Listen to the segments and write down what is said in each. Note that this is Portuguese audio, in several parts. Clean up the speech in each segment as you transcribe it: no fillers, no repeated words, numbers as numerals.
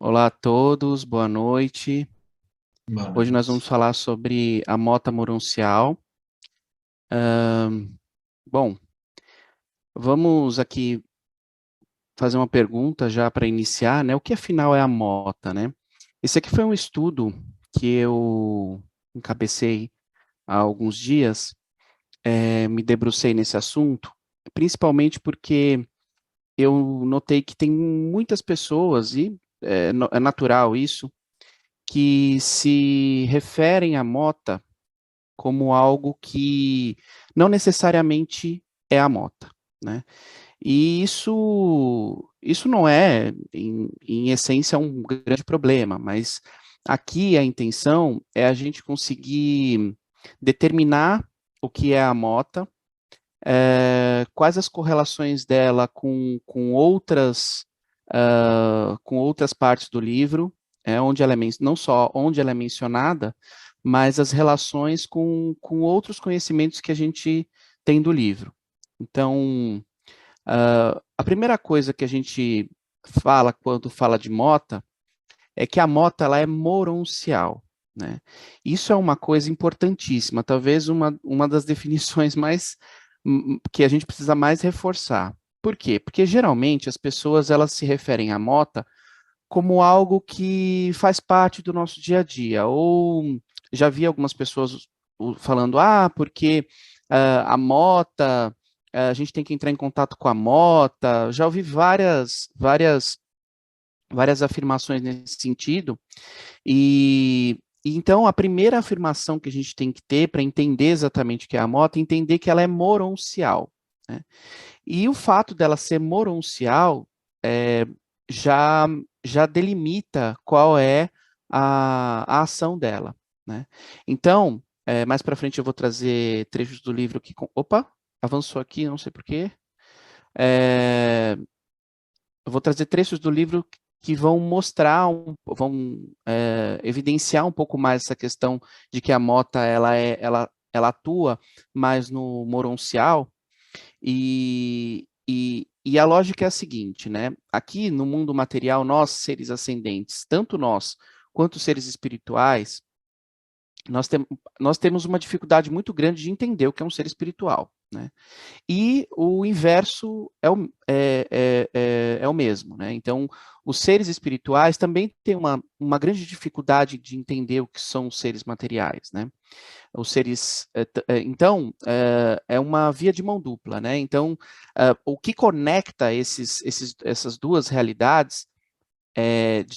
Olá a todos, boa noite. Boa Hoje nós vamos noite. falar sobre a mota moruncial. Bom, vamos aqui fazer uma pergunta já para iniciar, né? O que afinal é a mota, né? Esse aqui foi um estudo que eu encabecei há alguns dias, me debrucei nesse assunto, principalmente porque eu notei que tem muitas pessoas, e é natural isso, que se referem à mota como algo que não necessariamente é a mota, né? E isso não é, em essência, um grande problema, mas aqui a intenção é a gente conseguir determinar o que é a mota, quais as correlações dela com outras partes do livro, onde ela não só onde ela é mencionada, mas as relações com outros conhecimentos que a gente tem do livro. Então, a primeira coisa que a gente fala quando fala de mota é que a mota ela é moroncial, né? Isso é uma coisa importantíssima, talvez uma das definições mais que a gente precisa mais reforçar. Por quê? Porque geralmente as pessoas elas se referem à mota como algo que faz parte do nosso dia a dia. Ou já vi algumas pessoas falando, porque a mota, a gente tem que entrar em contato com a mota. Já ouvi várias afirmações nesse sentido. E então a primeira afirmação que a gente tem que ter para entender exatamente o que é a mota é entender que ela é moroncial, né? E o fato dela ser moroncial é, já, já delimita qual é a ação dela, né? Então, mais para frente eu vou trazer trechos do livro que... Opa, avançou aqui, não sei por quê. Eu vou trazer trechos do livro que vão mostrar, vão evidenciar um pouco mais essa questão de que a mota ela atua mais no moroncial, e a lógica é a seguinte, né? Aqui no mundo material, nós, seres ascendentes, tanto nós quanto os seres espirituais, nós, tem, nós temos uma dificuldade muito grande de entender o que é um ser espiritual, né? E o inverso é o mesmo, né? Então, os seres espirituais também têm uma grande dificuldade de entender o que são os seres materiais, né? Os seres, então, é uma via de mão dupla, né? Então, o que conecta essas duas realidades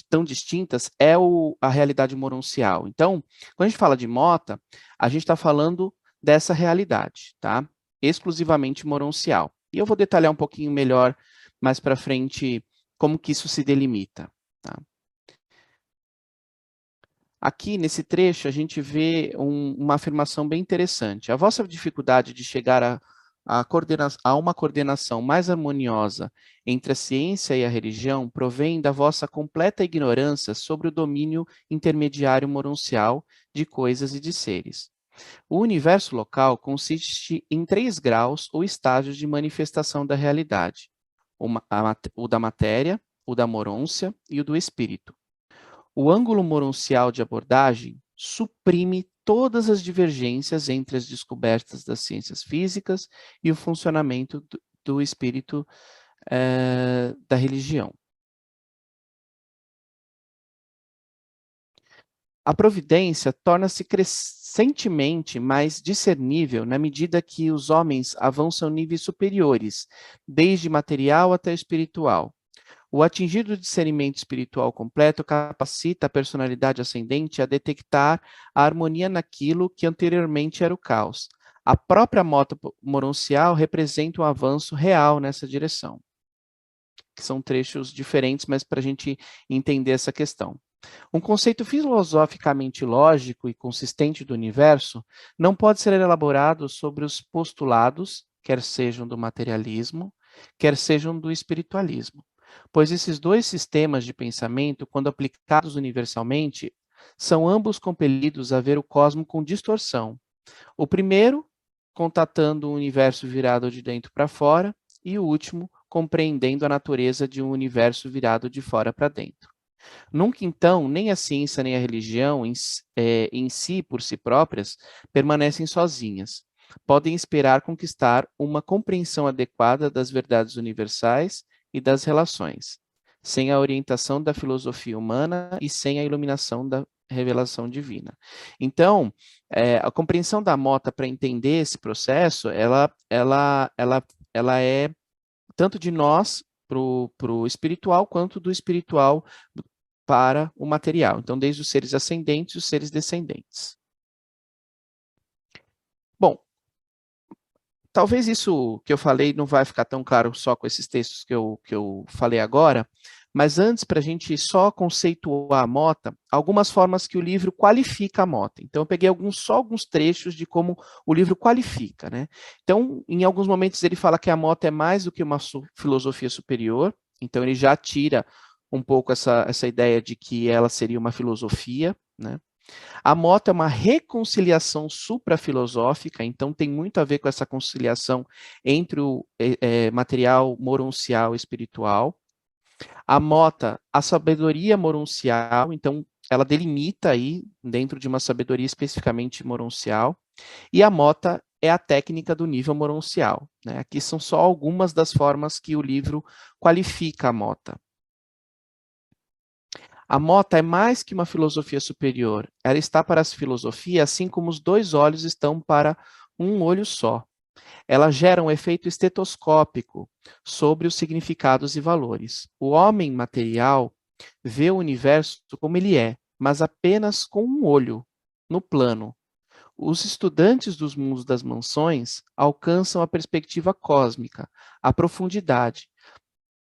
tão distintas é a realidade moroncial. Então, quando a gente fala de mota, a gente está falando dessa realidade, tá? Exclusivamente moroncial. E eu vou detalhar um pouquinho melhor mais para frente como que isso se delimita, tá? Aqui nesse trecho a gente vê uma afirmação bem interessante. A vossa dificuldade de chegar a uma coordenação mais harmoniosa entre a ciência e a religião provém da vossa completa ignorância sobre o domínio intermediário moroncial de coisas e de seres. O universo local consiste em três graus ou estágios de manifestação da realidade: o da matéria, o da morôncia e o do espírito. O ângulo moroncial de abordagem suprime todas as divergências entre as descobertas das ciências físicas e o funcionamento do espírito da religião. A providência torna-se crescentemente mais discernível na medida que os homens avançam níveis superiores, desde material até espiritual. O atingido discernimento espiritual completo capacita a personalidade ascendente a detectar a harmonia naquilo que anteriormente era o caos. A própria moto moroncial representa um avanço real nessa direção, que são trechos diferentes, mas para a gente entender essa questão. Um conceito filosoficamente lógico e consistente do universo não pode ser elaborado sobre os postulados, quer sejam do materialismo, quer sejam do espiritualismo, pois esses dois sistemas de pensamento, quando aplicados universalmente, são ambos compelidos a ver o cosmos com distorção. O primeiro, contatando o universo virado de dentro para fora, e o último, compreendendo a natureza de um universo virado de fora para dentro. Nunca, então, nem a ciência nem a religião em si, por si próprias, permanecem sozinhas. Podem esperar conquistar uma compreensão adequada das verdades universais e das relações, sem a orientação da filosofia humana e sem a iluminação da revelação divina. Então, a compreensão da Mota para entender esse processo, ela é tanto de nós para o espiritual, quanto do espiritual para o material. Então, desde os seres ascendentes e os seres descendentes. Bom, talvez isso que eu falei não vai ficar tão claro só com esses textos que eu falei agora, mas antes, para a gente só conceituar a Mota, algumas formas que o livro qualifica a Mota. Então, eu peguei só alguns trechos de como o livro qualifica, né? Então, em alguns momentos ele fala que a Mota é mais do que uma filosofia superior, então ele já tira um pouco essa ideia de que ela seria uma filosofia, né? A Mota é uma reconciliação suprafilosófica, então tem muito a ver com essa conciliação entre o material moroncial e espiritual. A Mota, a sabedoria moroncial, então ela delimita aí dentro de uma sabedoria especificamente moroncial. E a Mota é a técnica do nível moroncial, né? Aqui são só algumas das formas que o livro qualifica a Mota. A Mota é mais que uma filosofia superior. Ela está para a filosofia, assim como os dois olhos estão para um olho só. Ela gera um efeito estetoscópico sobre os significados e valores. O homem material vê o universo como ele é, mas apenas com um olho, no plano. Os estudantes dos mundos das mansões alcançam a perspectiva cósmica, a profundidade,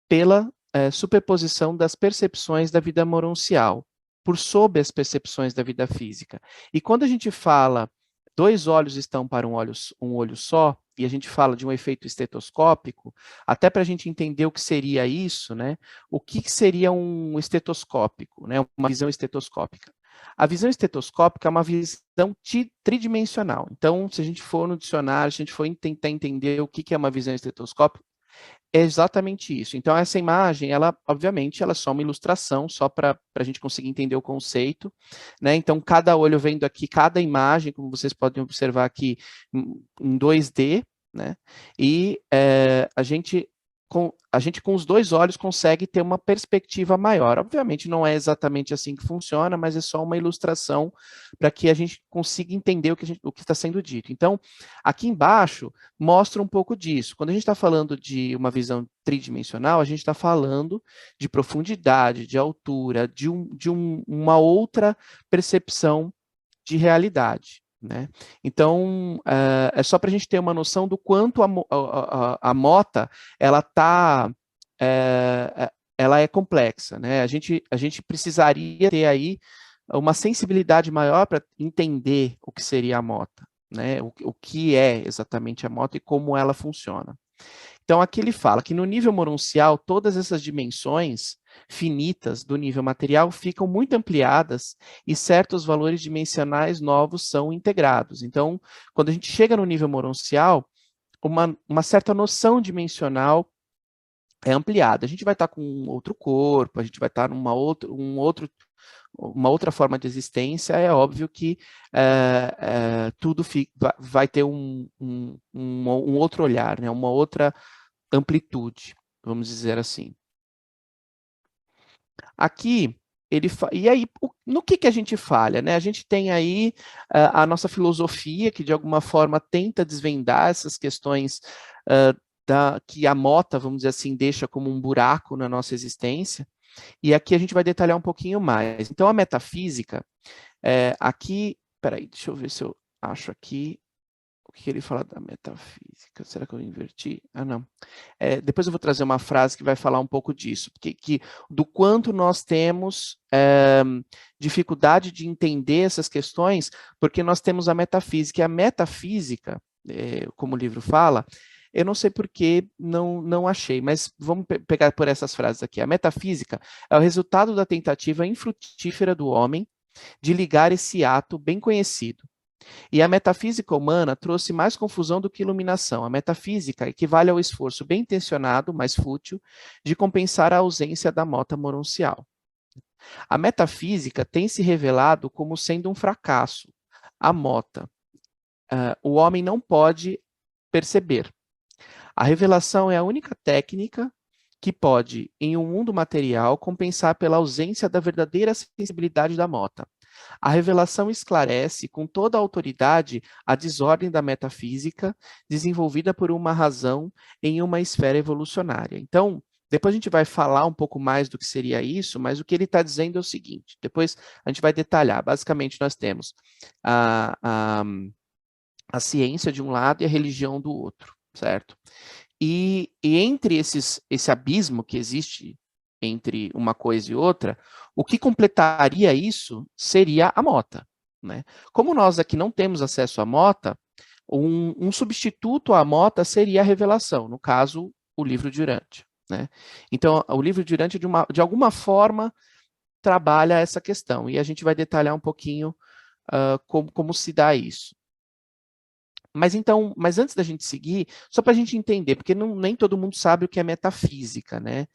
pela superposição das percepções da vida moroncial, por sobre as percepções da vida física. E quando a gente fala dois olhos estão para um olho só, e a gente fala de um efeito estetoscópico, até para a gente entender o que seria isso, né? O que seria um estetoscópico, né? Uma visão estetoscópica. A visão estetoscópica é uma visão tridimensional. Então, se a gente for no dicionário, se a gente for tentar entender o que é uma visão estetoscópica, é exatamente isso. Então, essa imagem, ela, obviamente, ela é só uma ilustração, só para a gente conseguir entender o conceito, né? Então, cada olho vendo aqui, cada imagem, como vocês podem observar aqui, em 2D, né? E a gente com os dois olhos consegue ter uma perspectiva maior. Obviamente não é exatamente assim que funciona, mas é só uma ilustração para que a gente consiga entender o que está sendo dito. Então, aqui embaixo mostra um pouco disso. Quando a gente está falando de uma visão tridimensional, a gente está falando de profundidade, de altura, de uma outra percepção de realidade. Né? Então, é só para a gente ter uma noção do quanto a Mota ela é complexa. Né? A gente precisaria ter aí uma sensibilidade maior para entender o que seria a Mota, né? O que é exatamente a Mota e como ela funciona. Então, aqui ele fala que no nível moroncial, todas essas dimensões finitas do nível material ficam muito ampliadas e certos valores dimensionais novos são integrados. Então, quando a gente chega no nível moroncial, uma certa noção dimensional é ampliada. A gente vai estar com outro corpo, a gente vai estar numa uma outra forma de existência, é óbvio que tudo vai ter um outro olhar, né? Uma outra amplitude, vamos dizer assim. Aqui, e aí, no que a gente falha? Né? A gente tem aí a nossa filosofia, que de alguma forma tenta desvendar essas questões que a Mota, vamos dizer assim, deixa como um buraco na nossa existência, e aqui a gente vai detalhar um pouquinho mais. Então, a metafísica, aqui, peraí, deixa eu ver se eu acho aqui, o que ele fala da metafísica? Será que eu inverti? Ah, não. Depois eu vou trazer uma frase que vai falar um pouco disso, do quanto nós temos dificuldade de entender essas questões, porque nós temos a metafísica. E a metafísica, como o livro fala, eu não sei por que não achei, mas vamos pegar por essas frases aqui. A metafísica é o resultado da tentativa infrutífera do homem de ligar esse ato bem conhecido. E a metafísica humana trouxe mais confusão do que iluminação. A metafísica equivale ao esforço bem intencionado, mas fútil, de compensar a ausência da Mota moroncial. A metafísica tem se revelado como sendo um fracasso. A mota. O homem não pode perceber. A revelação é a única técnica que pode, em um mundo material, compensar pela ausência da verdadeira sensibilidade da mota. A revelação esclarece com toda a autoridade a desordem da metafísica desenvolvida por uma razão em uma esfera evolucionária. Então, depois a gente vai falar um pouco mais do que seria isso, mas o que ele está dizendo é o seguinte, depois a gente vai detalhar. Basicamente, nós temos a ciência de um lado e a religião do outro, certo? E entre esse abismo que existe entre uma coisa e outra, o que completaria isso seria a mota. Né? Como nós aqui não temos acesso à mota, um substituto à mota seria a revelação, no caso, o livro de Urântia. Né? Então, o livro de Urântia, de alguma forma, trabalha essa questão, e a gente vai detalhar um pouquinho como se dá isso. Mas antes da gente seguir, só para a gente entender, porque nem todo mundo sabe o que é metafísica, né?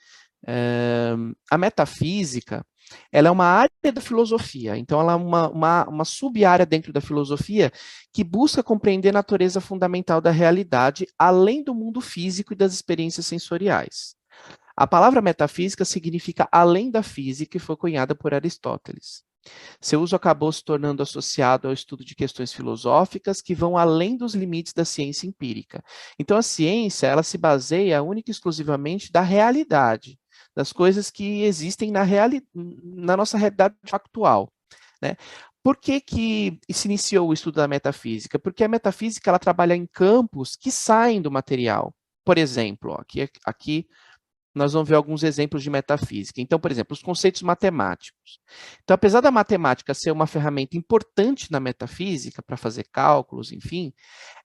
A metafísica, ela é uma área da filosofia, então ela é uma sub-área dentro da filosofia que busca compreender a natureza fundamental da realidade, além do mundo físico e das experiências sensoriais. A palavra metafísica significa além da física e foi cunhada por Aristóteles. Seu uso acabou se tornando associado ao estudo de questões filosóficas que vão além dos limites da ciência empírica. Então, a ciência, ela se baseia única e exclusivamente da realidade, das coisas que existem na nossa realidade factual. Né? Por que se iniciou o estudo da metafísica? Porque a metafísica ela trabalha em campos que saem do material. Por exemplo, ó, aqui nós vamos ver alguns exemplos de metafísica. Então, por exemplo, os conceitos matemáticos. Então, apesar da matemática ser uma ferramenta importante na metafísica para fazer cálculos, enfim,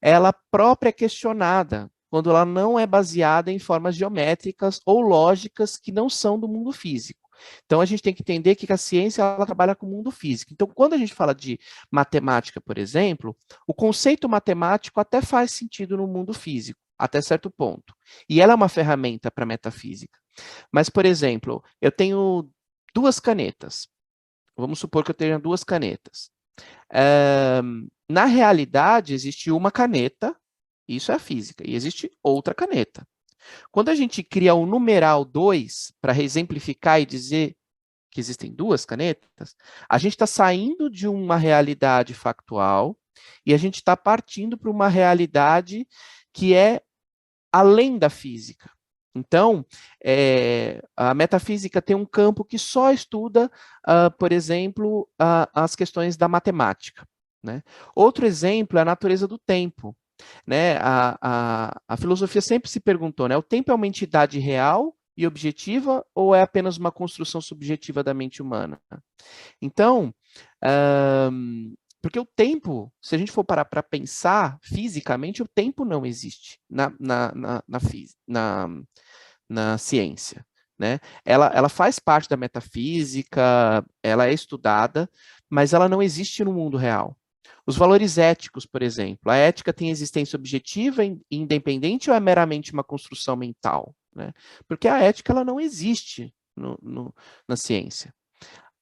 ela própria é questionada quando ela não é baseada em formas geométricas ou lógicas que não são do mundo físico. Então, a gente tem que entender que a ciência ela trabalha com o mundo físico. Então, quando a gente fala de matemática, por exemplo, o conceito matemático até faz sentido no mundo físico, até certo ponto. E ela é uma ferramenta para metafísica. Mas, por exemplo, eu tenho duas canetas. Vamos supor que eu tenha duas canetas. Na realidade, existe uma caneta, isso é a física, e existe outra caneta. Quando a gente cria o numeral 2 para exemplificar e dizer que existem duas canetas, a gente está saindo de uma realidade factual e a gente está partindo para uma realidade que é além da física. Então, a metafísica tem um campo que só estuda, por exemplo, as questões da matemática. Né? Outro exemplo é a natureza do tempo. Né? A filosofia sempre se perguntou, né? O tempo é uma entidade real e objetiva ou é apenas uma construção subjetiva da mente humana? Então, porque o tempo, se a gente for parar para pensar fisicamente, o tempo não existe na ciência. Né? Ela faz parte da metafísica, ela é estudada, mas ela não existe no mundo real. Os valores éticos, por exemplo, a ética tem existência objetiva e independente ou é meramente uma construção mental? Né? Porque a ética ela não existe na ciência.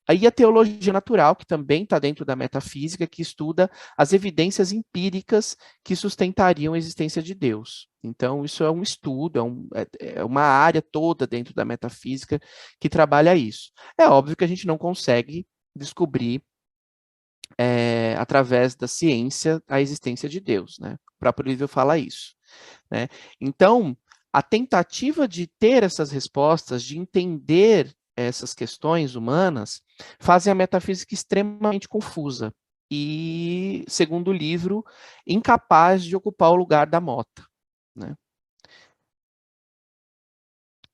Aí a teologia natural, que também está dentro da metafísica, que estuda as evidências empíricas que sustentariam a existência de Deus. Então, isso é um estudo, é uma área toda dentro da metafísica que trabalha isso. É óbvio que a gente não consegue descobrir, através da ciência, a existência de Deus. Né? O próprio livro fala isso. Né? Então, a tentativa de ter essas respostas, de entender essas questões humanas, fazem a metafísica extremamente confusa e, segundo o livro, incapaz de ocupar o lugar da mota. Né?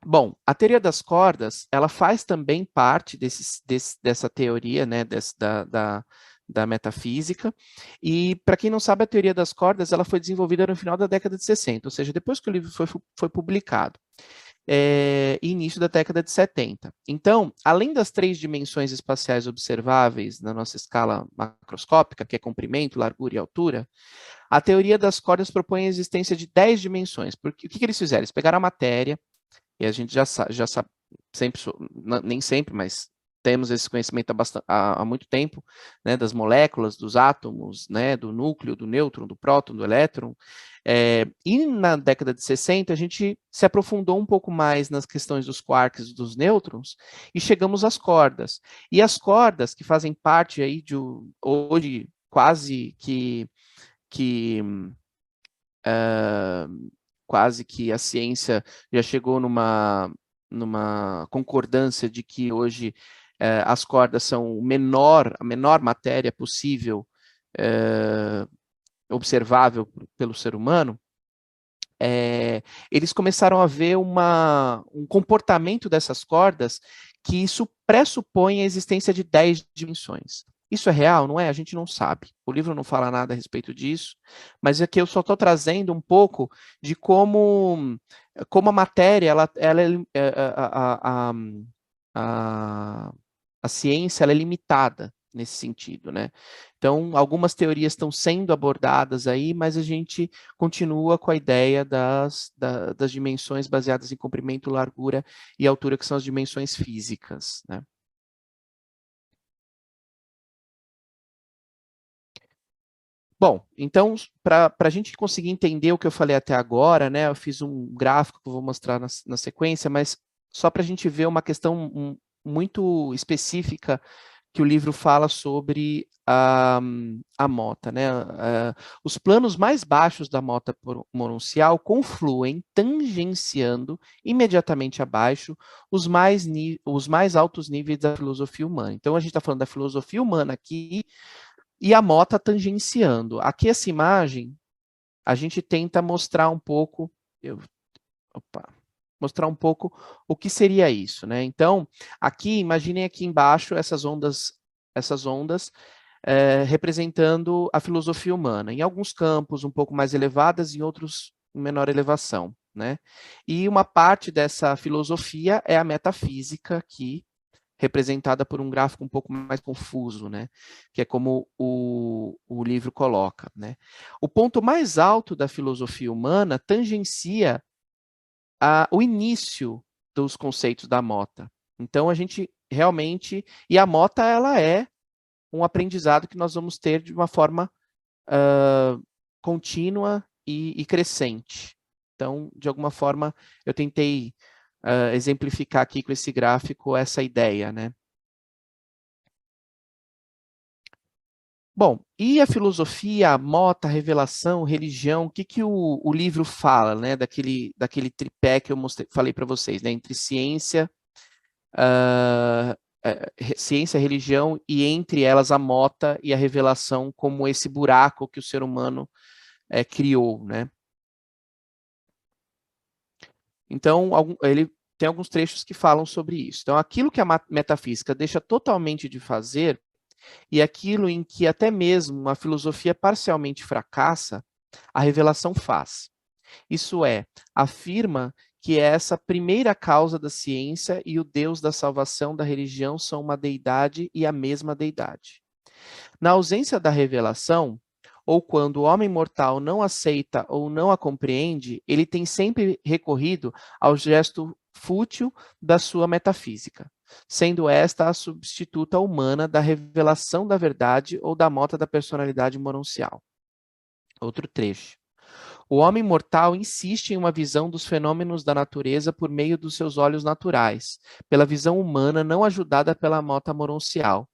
Bom, a teoria das cordas, ela faz também parte dessa teoria, né, da metafísica, e para quem não sabe, a teoria das cordas, ela foi desenvolvida no final da década de 60, ou seja, depois que o livro foi publicado. Início da década de 70. Então, além das 3 dimensões espaciais observáveis na nossa escala macroscópica, que é comprimento, largura e altura, a teoria das cordas propõe a existência de 10 dimensões. Porque, o que eles fizeram? Eles pegaram a matéria, e a gente já sabe, sempre, nem sempre, mas temos esse conhecimento há muito tempo, né, das moléculas, dos átomos, né, do núcleo, do nêutron, do próton, do elétron. E na década de 60, a gente se aprofundou um pouco mais nas questões dos quarks e dos nêutrons, e chegamos às cordas. E as cordas, que fazem parte aí de hoje quase que quase que a ciência já chegou numa concordância de que hoje as cordas são a menor matéria possível observável pelo ser humano. Eles começaram a ver um comportamento dessas cordas que isso pressupõe a existência de 10 dimensões. Isso é real? Não é? A gente não sabe. O livro não fala nada a respeito disso, mas aqui eu só estou trazendo um pouco de como a matéria, a ciência ela é limitada nesse sentido, né? Então, algumas teorias estão sendo abordadas aí, mas a gente continua com a ideia das dimensões baseadas em comprimento, largura e altura, que são as dimensões físicas, né? Bom, então, para a gente conseguir entender o que eu falei até agora, né, eu fiz um gráfico que eu vou mostrar na sequência, mas só para a gente ver uma questão muito específica que o livro fala sobre a mota, né? Os planos mais baixos da mota monuncial confluem, tangenciando imediatamente abaixo os mais altos níveis da filosofia humana. Então, a gente está falando da filosofia humana aqui, e a mota tangenciando. Aqui essa imagem, a gente tenta mostrar um pouco, mostrar um pouco o que seria isso, né? Então, aqui, imaginem aqui embaixo essas ondas representando a filosofia humana, em alguns campos um pouco mais elevadas, em outros em menor elevação, né? E uma parte dessa filosofia é a metafísica, que representada por um gráfico um pouco mais confuso, né? Que é como o livro coloca, né? O ponto mais alto da filosofia humana tangencia o início dos conceitos da mota. Então, a gente realmente... E a mota, ela é um aprendizado que nós vamos ter de uma forma contínua e crescente. Então, de alguma forma, eu tentei exemplificar aqui com esse gráfico essa ideia, né? Bom, e a filosofia, a mota, a revelação, religião, o que o livro fala, né, daquele tripé que eu falei para vocês, né, entre ciência, ciência, religião, e entre elas a mota e a revelação como esse buraco que o ser humano criou, né? Então, ele tem alguns trechos que falam sobre isso. Então, aquilo que a metafísica deixa totalmente de fazer, e aquilo em que até mesmo a filosofia parcialmente fracassa, a revelação faz. Isso é, afirma que essa primeira causa da ciência e o Deus da salvação da religião são uma deidade e a mesma deidade. Na ausência da revelação, ou quando o homem mortal não aceita ou não a compreende, ele tem sempre recorrido ao gesto fútil da sua metafísica, sendo esta a substituta humana da revelação da verdade ou da mota da personalidade monuncial. Outro trecho. O homem mortal insiste em uma visão dos fenômenos da natureza por meio dos seus olhos naturais, pela visão humana não ajudada pela mota monuncial,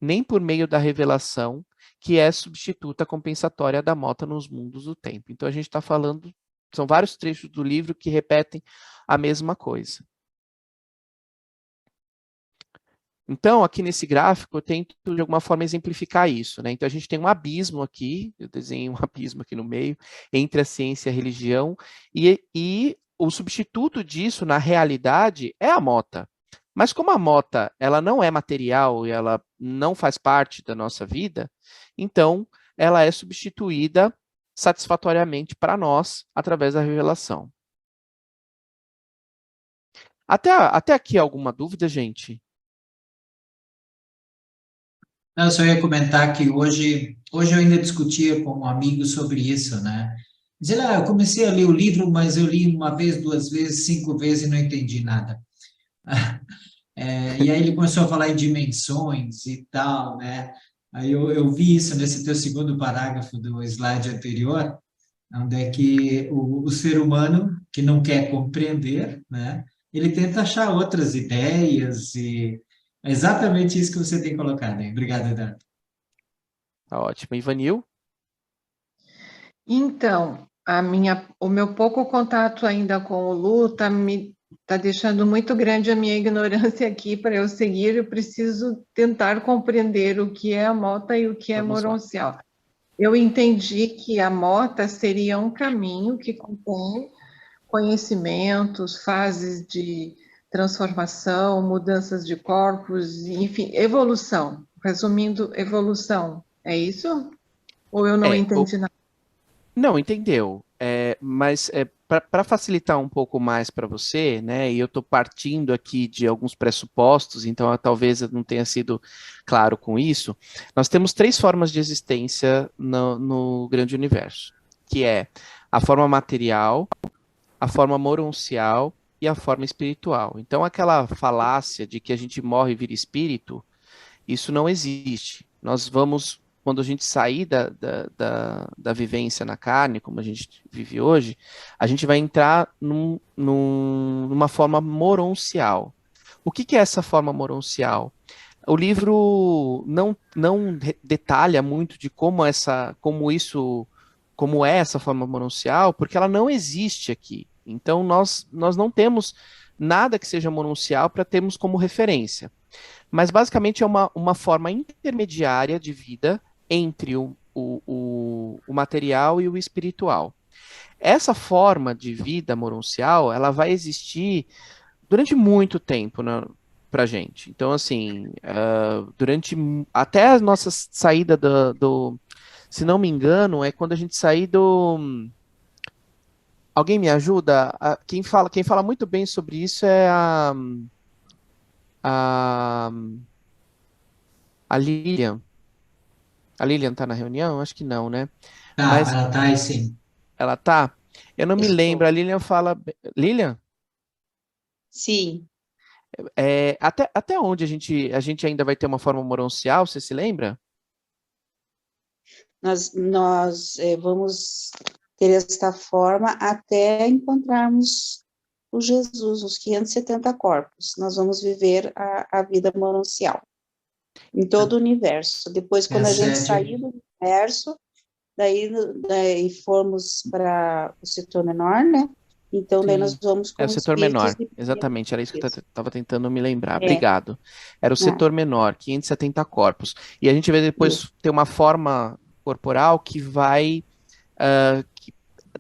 nem por meio da revelação, que é substituta compensatória da mota nos mundos do tempo. Então, a gente está falando, são vários trechos do livro que repetem a mesma coisa. Então, aqui nesse gráfico, eu tento, de alguma forma, exemplificar isso, né? Então, a gente tem um abismo aqui, eu desenhei um abismo aqui no meio, entre a ciência e a religião, e o substituto disso, na realidade, é a mota. Mas como a mota, ela não é material e ela não faz parte da nossa vida, então, ela é substituída satisfatoriamente para nós, através da revelação. Até aqui, alguma dúvida, gente? Não, eu só ia comentar que hoje eu ainda discutia com um amigo sobre isso, né? Dizendo, eu comecei a ler o livro, mas eu li uma vez, duas vezes, cinco vezes e não entendi nada. E aí ele começou a falar em dimensões e tal, né? Aí eu vi isso nesse teu segundo parágrafo do slide anterior, onde é que o ser humano que não quer compreender, né? Ele tenta achar outras ideias e é exatamente isso que você tem colocado aí. Obrigado, Eduardo. Tá ótimo. Ivanil? Então, o meu pouco contato ainda com o Lu tá deixando muito grande a minha ignorância aqui para eu seguir. Eu preciso tentar compreender o que é a mota e o que é Vamos lá. moroncial. Eu entendi que a mota seria um caminho que contém conhecimentos, fases de transformação, mudanças de corpos, enfim, evolução. Resumindo, evolução. É isso? Ou eu não É, entendi nada? não, entendeu. Mas para facilitar um pouco mais para você, né, e eu estou partindo aqui de alguns pressupostos, então talvez eu não tenha sido claro com isso, nós temos três formas de existência no grande universo, que é a forma material, a forma moroncial e a forma espiritual. Então, aquela falácia de que a gente morre e vira espírito, isso não existe. Nós vamos, quando a gente sair da vivência na carne, como a gente vive hoje, a gente vai entrar numa forma moroncial. O que que é essa forma moroncial? O livro não detalha muito de como é essa forma mononcial, porque ela não existe aqui. Então, nós não temos nada que seja mononcial para termos como referência. Mas, basicamente, é uma forma intermediária de vida entre o material e o espiritual. Essa forma de vida mononcial, ela vai existir durante muito tempo pra gente. Então, assim, até a nossa saída se não me engano, é quando a gente sair do. Alguém me ajuda? Quem fala muito bem sobre isso é a, a Lilian. A Lilian tá na reunião? Acho que não, né? Tá, Mas ela tá aí sim. ela tá. Eu não me lembro. Estou. A Lilian fala. Lilian? Sim, Até onde a gente ainda vai ter uma forma moroncial, você se lembra? nós vamos ter esta forma até encontrarmos o Jesus, os 570 corpos. Nós vamos viver a vida mononcial em todo o universo. Depois, É a quando a gente sede. sair do universo, daí formos para o setor menor, né? Então, daí nós Sim. vamos É o com setor espíritos menor. de primeiro. Exatamente, era isso que eu Isso. estava tentando me lembrar. É, Obrigado. Era o né? setor menor, 570 corpos. E a gente vai Isso. depois ter uma forma corporal que vai.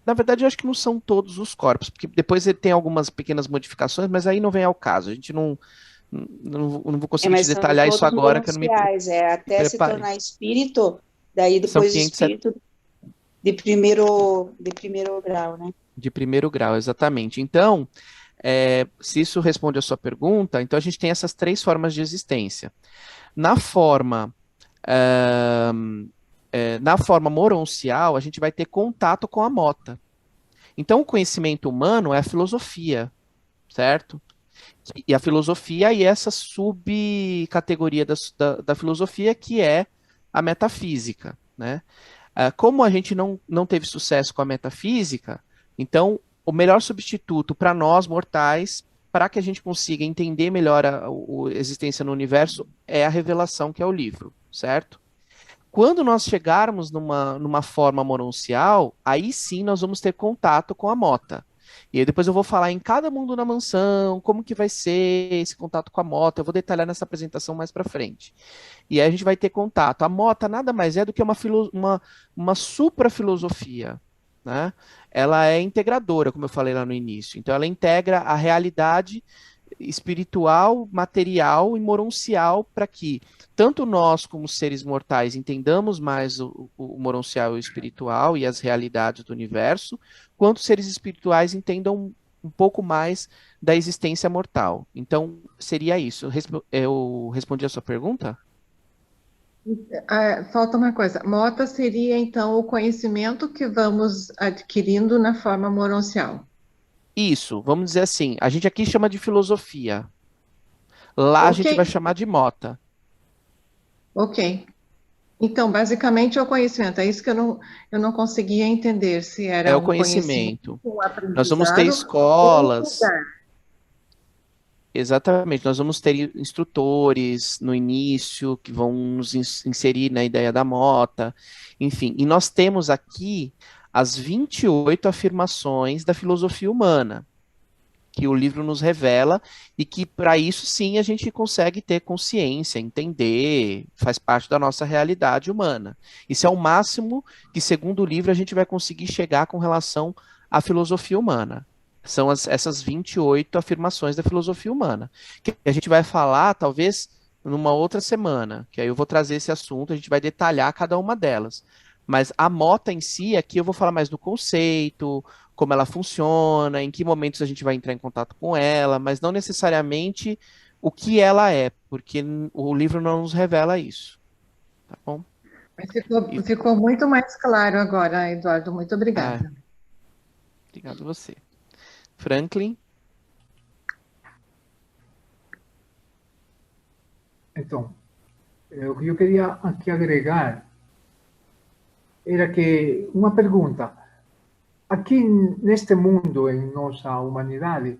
Na verdade, eu acho que não são todos os corpos, porque depois ele tem algumas pequenas modificações, mas aí não vem ao caso. A gente não vou conseguir te Mas são detalhar isso todos agora, que eu não me moronciais, até se preparei. tornar espírito, daí São depois 570 espírito de primeiro grau, né? de primeiro grau, exatamente. Então, se isso responde a sua pergunta, então a gente tem essas três formas de existência. Na forma, ah, na forma moroncial, a gente vai ter contato com a mota. Então, o conhecimento humano é a filosofia, certo? E a filosofia e essa subcategoria da filosofia que é a metafísica, né? Como a gente não teve sucesso com a metafísica, então o melhor substituto para nós mortais, para que a gente consiga entender melhor a existência no universo, é a revelação que é o livro, certo? Quando nós chegarmos numa forma mononcial, aí sim nós vamos ter contato com a mota. E aí depois eu vou falar em cada mundo na mansão, como que vai ser esse contato com a mota, eu vou detalhar nessa apresentação mais para frente. E aí a gente vai ter contato. A mota nada mais é do que uma supra-filosofia, né? Ela é integradora, como eu falei lá no início. Então ela integra a realidade espiritual, material e moroncial para que tanto nós como seres mortais entendamos mais o moroncial e o espiritual e as realidades do universo, quanto seres espirituais entendam um pouco mais da existência mortal. Então, seria isso. Eu respondi a sua pergunta? Falta uma coisa. Mota seria, então, o conhecimento que vamos adquirindo na forma moroncial. Isso, vamos dizer assim, a gente aqui chama de filosofia. Lá a gente Ok. vai chamar de mota. Ok. Então, basicamente, é o conhecimento. É isso que eu não conseguia entender, se É era o um conhecimento, conhecimento. um Nós vamos ter aprendizado ou um escolas, lugar. exatamente, nós vamos ter instrutores no início que vão nos inserir na ideia da mota, enfim. E nós temos aqui as 28 afirmações da filosofia humana, que o livro nos revela, e que para isso sim a gente consegue ter consciência, entender, faz parte da nossa realidade humana. Isso é o máximo que, segundo o livro, a gente vai conseguir chegar com relação à filosofia humana. São essas 28 afirmações da filosofia humana, que a gente vai falar, talvez, numa outra semana, que aí eu vou trazer esse assunto, a gente vai detalhar cada uma delas. Mas a mota em si, aqui eu vou falar mais do conceito, como ela funciona, em que momentos a gente vai entrar em contato com ela, mas não necessariamente o que ela é, porque o livro não nos revela isso, tá bom? Mas E, ficou muito mais claro agora, Eduardo. Muito ah, obrigada. obrigado a você. Franklin? Então, o que eu queria aqui agregar era que uma pergunta. Aqui neste mundo, em nossa humanidade,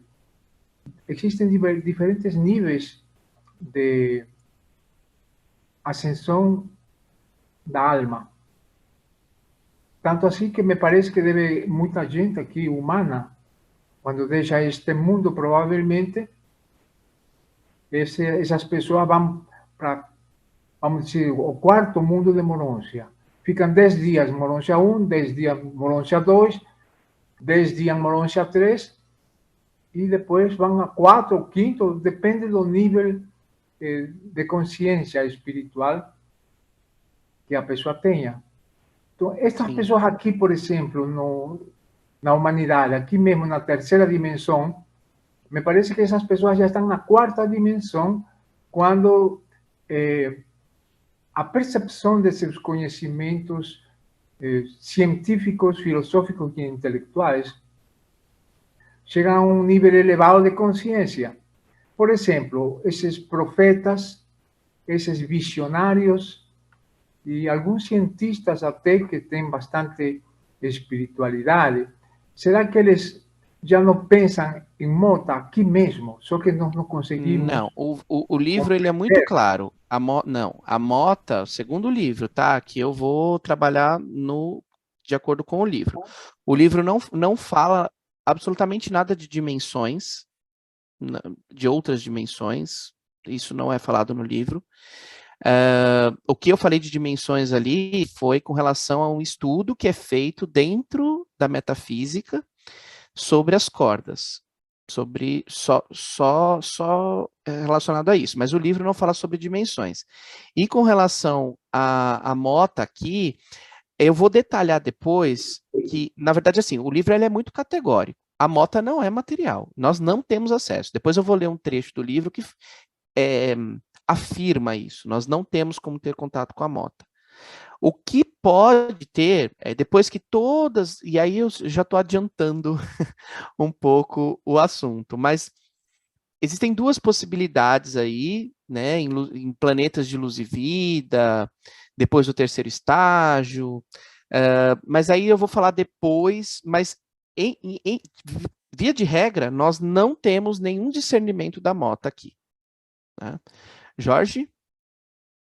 existem diferentes níveis de ascensão da alma. Tanto assim que me parece que deve muita gente aqui humana, quando deixa este mundo, provavelmente essas pessoas vão para, vamos dizer, o quarto mundo de Morôncia. Ficam 10 dias Morôncia 1, 10 dias Morôncia 2, 10 dias Morôncia 3, e depois vão a 4 ou 5, depende do nível de consciência espiritual que a pessoa tenha. Então, estas Sim, pessoas aqui, por exemplo, na humanidade, aqui mesmo na terceira dimensão, me parece que essas pessoas já estão na quarta dimensão, quando a percepção de seus conhecimentos científicos, filosóficos e intelectuais chega a um nível elevado de consciência. Por exemplo, esses profetas, esses visionários e alguns cientistas até que têm bastante espiritualidade, será que eles já não pensam em mota aqui mesmo, só que nós não conseguimos não, o livro ele é muito compreender? claro. Não, a mota, segundo o livro, tá? Que eu vou trabalhar de acordo com o livro. O livro não fala absolutamente nada de dimensões, de outras dimensões, isso não é falado no livro. O que eu falei de dimensões ali foi com relação a um estudo que é feito dentro da metafísica sobre as cordas, sobre só relacionado a isso, mas o livro não fala sobre dimensões. E com relação à mota aqui, eu vou detalhar depois que, na verdade, assim, o livro ele é muito categórico. A mota não é material, nós não temos acesso. Depois eu vou ler um trecho do livro que afirma isso. Nós não temos como ter contato com a mota. O que pode ter, depois que todas, e aí eu já estou adiantando um pouco o assunto, mas existem duas possibilidades aí, né, em planetas de luz e vida, depois do terceiro estágio, mas aí eu vou falar depois, mas via de regra, nós não temos nenhum discernimento da mota aqui. Né? Jorge?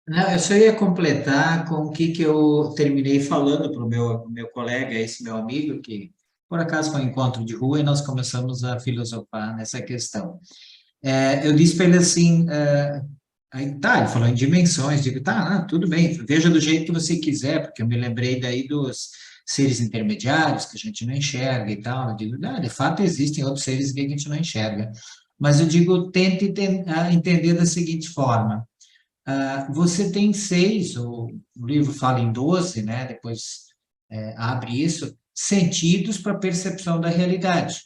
Não, eu só ia completar com o que eu terminei falando para o meu colega, esse meu amigo, que por acaso foi um encontro de rua e nós começamos a filosofar nessa questão. Eu disse para ele assim, aí, tá, ele falou em dimensões, digo, tá, tudo bem, veja do jeito que você quiser, porque eu me lembrei daí dos seres intermediários que a gente não enxerga e tal, eu digo, de fato existem outros seres que a gente não enxerga, mas eu digo, tente entender da seguinte forma, você tem 6, o livro fala em 12, né? Depois abre isso, sentidos para percepção da realidade.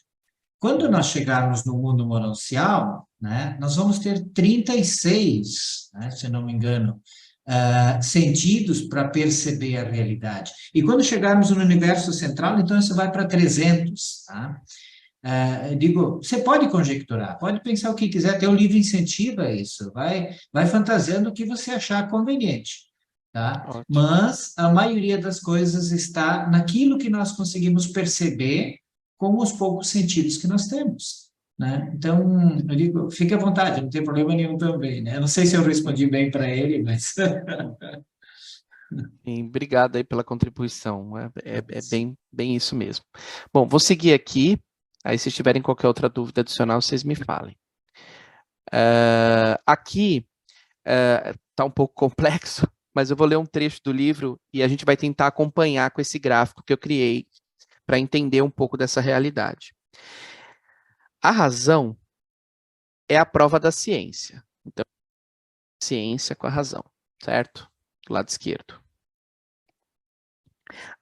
Quando nós chegarmos no mundo monancial, né, nós vamos ter 36, né, se não me engano, sentidos para perceber a realidade. E quando chegarmos no universo central, então isso vai para 300. Tá? Eu digo, você pode conjecturar, pode pensar o que quiser, teu livro incentiva isso, vai fantasiando o que você achar conveniente, tá? Ótimo. Mas a maioria das coisas está naquilo que nós conseguimos perceber com os poucos sentidos que nós temos, né? Então, eu digo, fique à vontade, não tem problema nenhum também, né? Eu não sei se eu respondi bem para ele, mas... E obrigado aí pela contribuição. É bem isso mesmo. Bom, vou seguir aqui. Aí, se tiverem qualquer outra dúvida adicional, vocês me falem. Aqui está um pouco complexo, mas eu vou ler um trecho do livro e a gente vai tentar acompanhar com esse gráfico que eu criei para entender um pouco dessa realidade. A razão é a prova da ciência. Então, ciência com a razão, certo? Do lado esquerdo.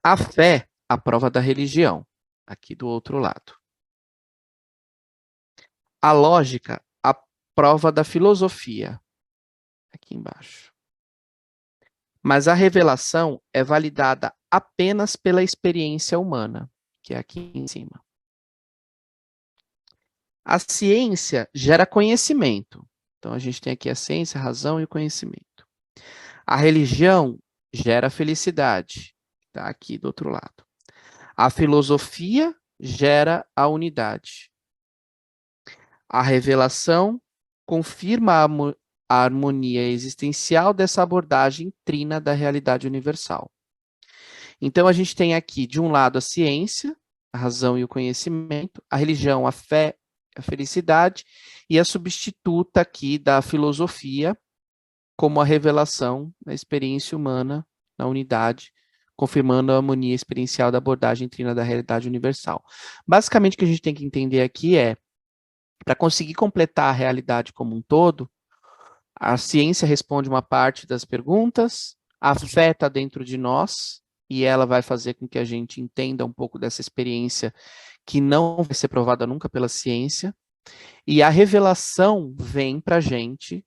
A fé, a prova da religião, aqui do outro lado. A lógica, a prova da filosofia, aqui embaixo. Mas a revelação é validada apenas pela experiência humana, que é aqui em cima. A ciência gera conhecimento. Então, a gente tem aqui a ciência, a razão e o conhecimento. A religião gera felicidade, está aqui do outro lado. A filosofia gera a unidade. A revelação confirma a harmonia existencial dessa abordagem trina da realidade universal. Então, a gente tem aqui, de um lado, a ciência, a razão e o conhecimento, a religião, a fé, a felicidade, e a substituta aqui da filosofia, como a revelação da experiência humana na unidade, confirmando a harmonia experiencial da abordagem trina da realidade universal. Basicamente, o que a gente tem que entender aqui é, para conseguir completar a realidade como um todo, a ciência responde uma parte das perguntas, a fé está dentro de nós, e ela vai fazer com que a gente entenda um pouco dessa experiência que não vai ser provada nunca pela ciência, e a revelação vem para a gente,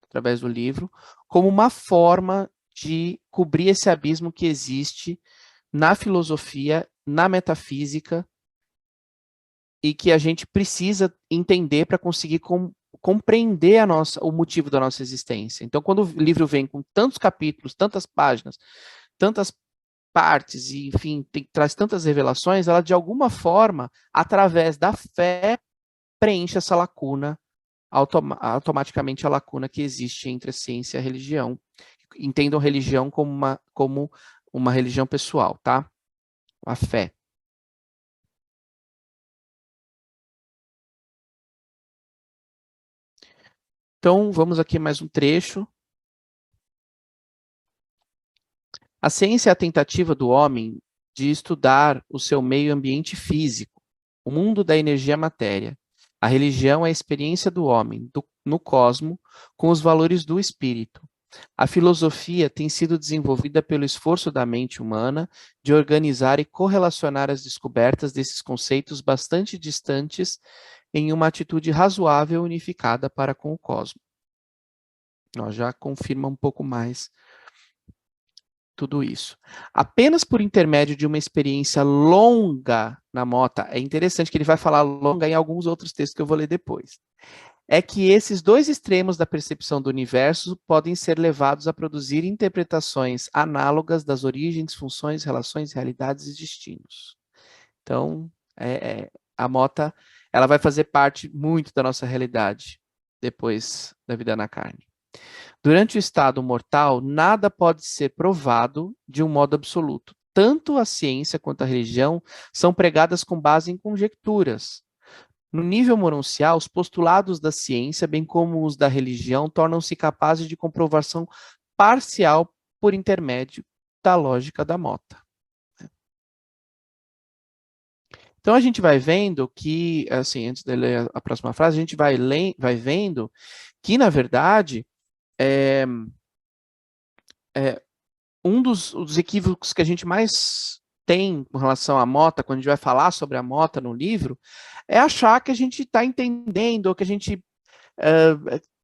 através do livro, como uma forma de cobrir esse abismo que existe na filosofia, na metafísica, e que a gente precisa entender para conseguir compreender o motivo da nossa existência. Então, quando o livro vem com tantos capítulos, tantas páginas, tantas partes, e, enfim, traz tantas revelações, ela, de alguma forma, através da fé, preenche essa lacuna, automaticamente a lacuna que existe entre a ciência e a religião. Entendam religião como uma religião pessoal, tá? A fé. Então, vamos aqui mais um trecho. A ciência é a tentativa do homem de estudar o seu meio ambiente físico, o mundo da energia e matéria. A religião é a experiência do homem no cosmo com os valores do espírito. A filosofia tem sido desenvolvida pelo esforço da mente humana de organizar e correlacionar as descobertas desses conceitos bastante distantes em uma atitude razoável e unificada para com o cosmo. Já confirma um pouco mais tudo isso. Apenas por intermédio de uma experiência longa na Mota, é interessante que ele vai falar longa em alguns outros textos que eu vou ler depois, é que esses dois extremos da percepção do universo podem ser levados a produzir interpretações análogas das origens, funções, relações, realidades e destinos. Então, a Mota, ela vai fazer parte muito da nossa realidade depois da vida na carne. Durante o estado mortal, nada pode ser provado de um modo absoluto. Tanto a ciência quanto a religião são pregadas com base em conjecturas. No nível mononcial, os postulados da ciência, bem como os da religião, tornam-se capazes de comprovação parcial por intermédio da lógica da Mota. Então, a gente vai vendo que, assim, antes de ler a próxima frase, a gente vai vendo que, na verdade, um dos equívocos que a gente mais tem com relação à Mota, quando a gente vai falar sobre a Mota no livro, é achar que a gente está entendendo, ou que a gente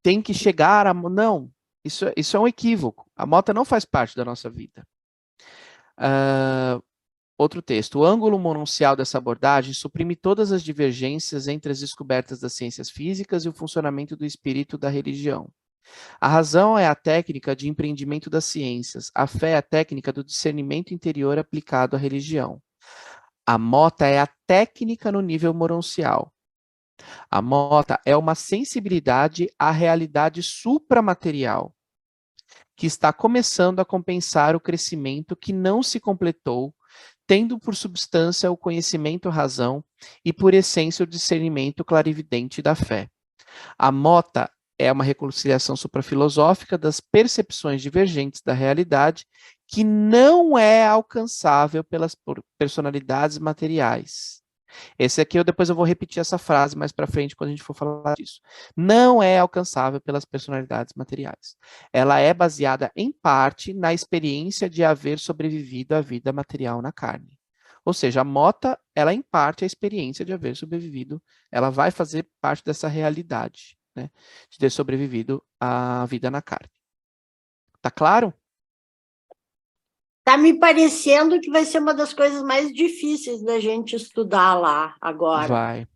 tem que chegar a... Não, isso é um equívoco. A Mota não faz parte da nossa vida. Outro texto. O ângulo mononcial dessa abordagem suprime todas as divergências entre as descobertas das ciências físicas e o funcionamento do espírito da religião. A razão é a técnica de empreendimento das ciências, a fé é a técnica do discernimento interior aplicado à religião. A mota é a técnica no nível mononcial. A mota é uma sensibilidade à realidade supramaterial, que está começando a compensar o crescimento que não se completou, tendo por substância o conhecimento-razão e por essência o discernimento clarividente da fé. A mota é uma reconciliação suprafilosófica das percepções divergentes da realidade que não é alcançável pelas personalidades materiais. Esse aqui, depois eu vou repetir essa frase mais para frente quando a gente for falar disso. Não é alcançável pelas personalidades materiais. Ela é baseada, em parte, na experiência de haver sobrevivido à vida material na carne. Ou seja, a mota, ela em parte é a experiência de haver sobrevivido, ela vai fazer parte dessa realidade, né, de ter sobrevivido à vida na carne. Tá claro? Tá me parecendo que vai ser uma das coisas mais difíceis da gente estudar lá agora.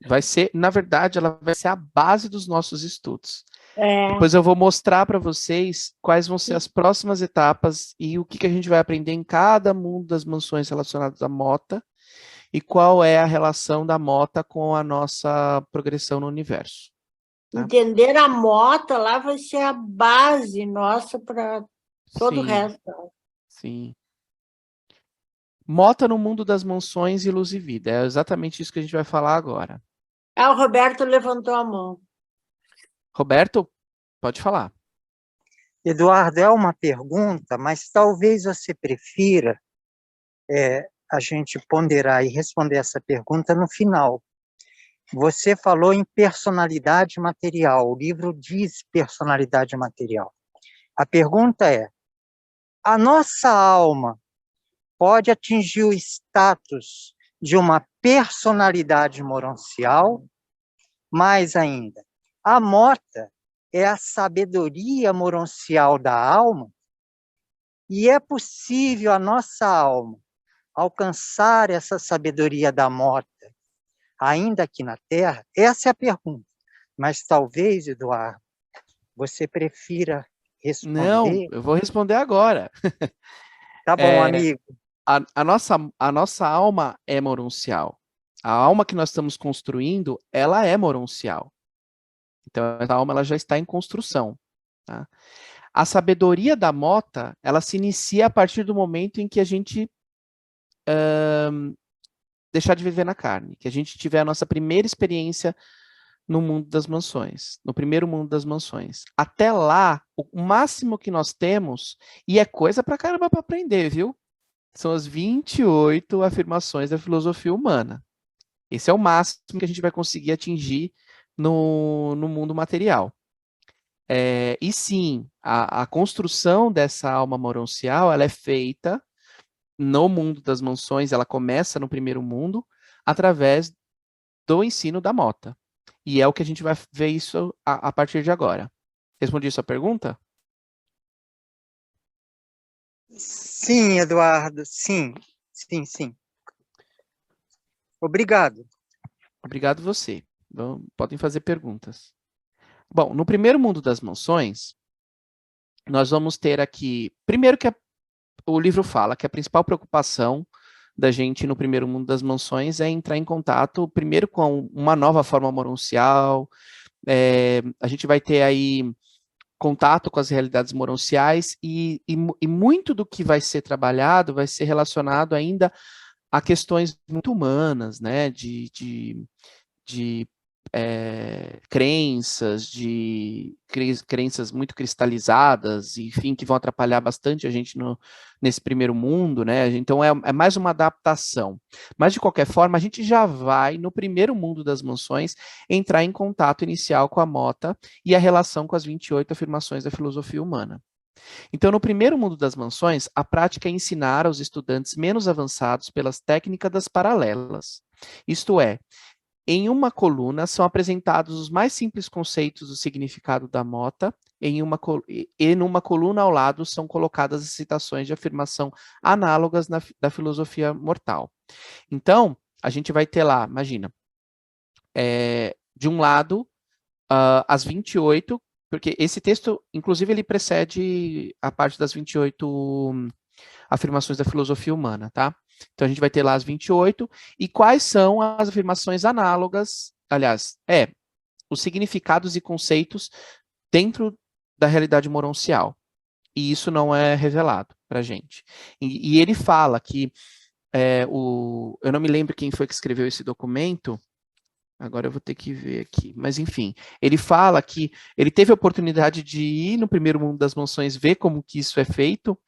Vai ser, na verdade, ela vai ser a base dos nossos estudos. É, Depois eu vou mostrar para vocês quais vão ser as próximas etapas e o que a gente vai aprender em cada mundo das mansões relacionadas à mota e qual é a relação da mota com a nossa progressão no universo. Tá? entender a mota lá vai ser a base nossa para todo o resto. Sim. Mota no mundo das mansões e luz e vida. É exatamente isso que a gente vai falar agora. Ah, o Roberto levantou a mão. Roberto, pode falar. Eduardo, é uma pergunta, mas talvez você prefira a gente ponderar e responder essa pergunta no final. Você falou em personalidade material, o livro diz personalidade material. A pergunta é, a nossa alma pode atingir o status de uma personalidade mononcial? Mais ainda, a mota é a sabedoria mononcial da alma? E é possível a nossa alma alcançar essa sabedoria da mota ainda aqui na Terra? Essa é a pergunta. Mas talvez, Eduardo, você prefira responder... Não, eu vou responder agora. Tá bom, amigo. A nossa alma é mononcial. A alma que nós estamos construindo, ela é mononcial. Então, essa alma ela já está em construção. Tá? A sabedoria da mota, ela se inicia a partir do momento em que a gente deixar de viver na carne, que a gente tiver a nossa primeira experiência no mundo das mansões, no primeiro mundo das mansões. Até lá, o máximo que nós temos, e é coisa pra caramba para aprender, viu? São as 28 afirmações da filosofia humana. Esse é o máximo que a gente vai conseguir atingir no mundo material. E sim, a construção dessa alma mononcial, ela é feita no mundo das mansões, ela começa no primeiro mundo, através do ensino da mota. E é o que a gente vai ver isso a partir de agora. Respondi sua pergunta? Sim, Eduardo, sim. Obrigado. Obrigado você. Então, podem fazer perguntas. Bom, no primeiro mundo das mansões, nós vamos ter aqui, primeiro que o livro fala que a principal preocupação da gente no primeiro mundo das mansões é entrar em contato, primeiro com uma nova forma mononcial, a gente vai ter aí contato com as realidades mononciais e muito do que vai ser trabalhado vai ser relacionado ainda a questões muito humanas, né, de crenças, crenças muito cristalizadas, enfim, que vão atrapalhar bastante a gente nesse primeiro mundo, né? Então é mais uma adaptação. Mas, de qualquer forma, a gente já vai, no primeiro mundo das mansões, entrar em contato inicial com a mota e a relação com as 28 afirmações da filosofia humana. Então, no primeiro mundo das mansões, a prática é ensinar aos estudantes menos avançados pelas técnicas das paralelas. Isto é, em uma coluna são apresentados os mais simples conceitos do significado da mota e numa coluna ao lado são colocadas as citações de afirmação análogas da filosofia mortal. Então, a gente vai ter lá, imagina, de um lado, as 28, porque esse texto, inclusive, ele precede a parte das 28 afirmações da filosofia humana, tá? Então, a gente vai ter lá as 28, e quais são as afirmações análogas, aliás, os significados e conceitos dentro da realidade moroncial. E isso não é revelado para a gente. E ele fala que, eu não me lembro quem foi que escreveu esse documento, agora eu vou ter que ver aqui, mas enfim, ele fala que ele teve a oportunidade de ir no primeiro mundo das mansões, ver como que isso é feito,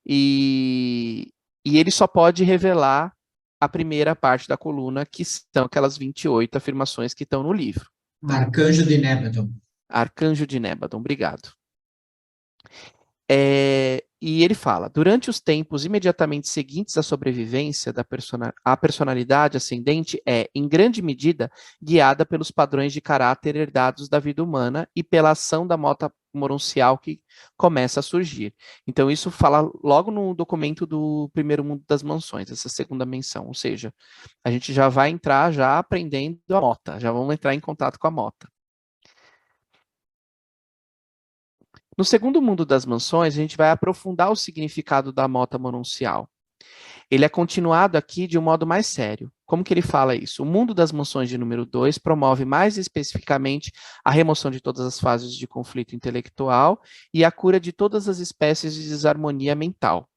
e ele só pode revelar a primeira parte da coluna, que são aquelas 28 afirmações que estão no livro. Arcanjo de Nébadon. Arcanjo de Nébadon, obrigado. E ele fala, durante os tempos imediatamente seguintes à sobrevivência a personalidade ascendente é, em grande medida, guiada pelos padrões de caráter herdados da vida humana e pela ação da mota moroncial que começa a surgir. Então, isso fala logo no documento do Primeiro Mundo das Mansões, essa segunda menção, ou seja, a gente já vai entrar já aprendendo a mota, já vamos entrar em contato com a mota. No segundo mundo das mansões, a gente vai aprofundar o significado da mota moroncial. Ele é continuado aqui de um modo mais sério. Como que ele fala isso? O mundo das mansões de número 2 promove mais especificamente a remoção de todas as fases de conflito intelectual e a cura de todas as espécies de desarmonia mental.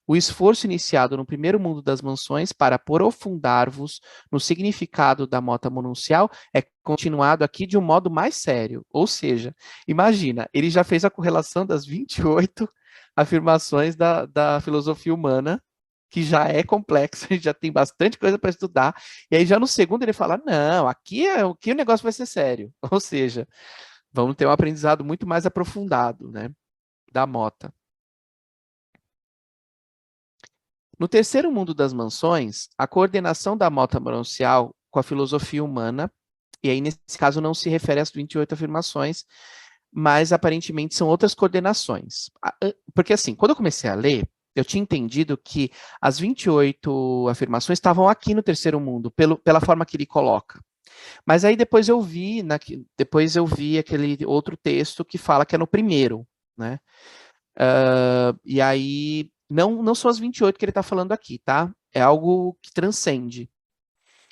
O esforço iniciado no primeiro mundo das mansões para aprofundar-vos no significado da mota moroncial é continuado aqui de um modo mais sério. Ou seja, imagina, ele já fez a correlação das 28 afirmações da filosofia humana, que já é complexa, já tem bastante coisa para estudar, e aí já no segundo ele fala, não, aqui o negócio vai ser sério. Ou seja, vamos ter um aprendizado muito mais aprofundado, né, da mota. No terceiro mundo das mansões, a coordenação da mota moroncial com a filosofia humana, e aí nesse caso não se refere às 28 afirmações, mas aparentemente são outras coordenações. Porque assim, quando eu comecei a ler, eu tinha entendido que as 28 afirmações estavam aqui no terceiro mundo, pela forma que ele coloca. Mas aí depois eu vi aquele outro texto que fala que é no primeiro, né? E aí não são as 28 que ele está falando aqui, tá? É algo que transcende.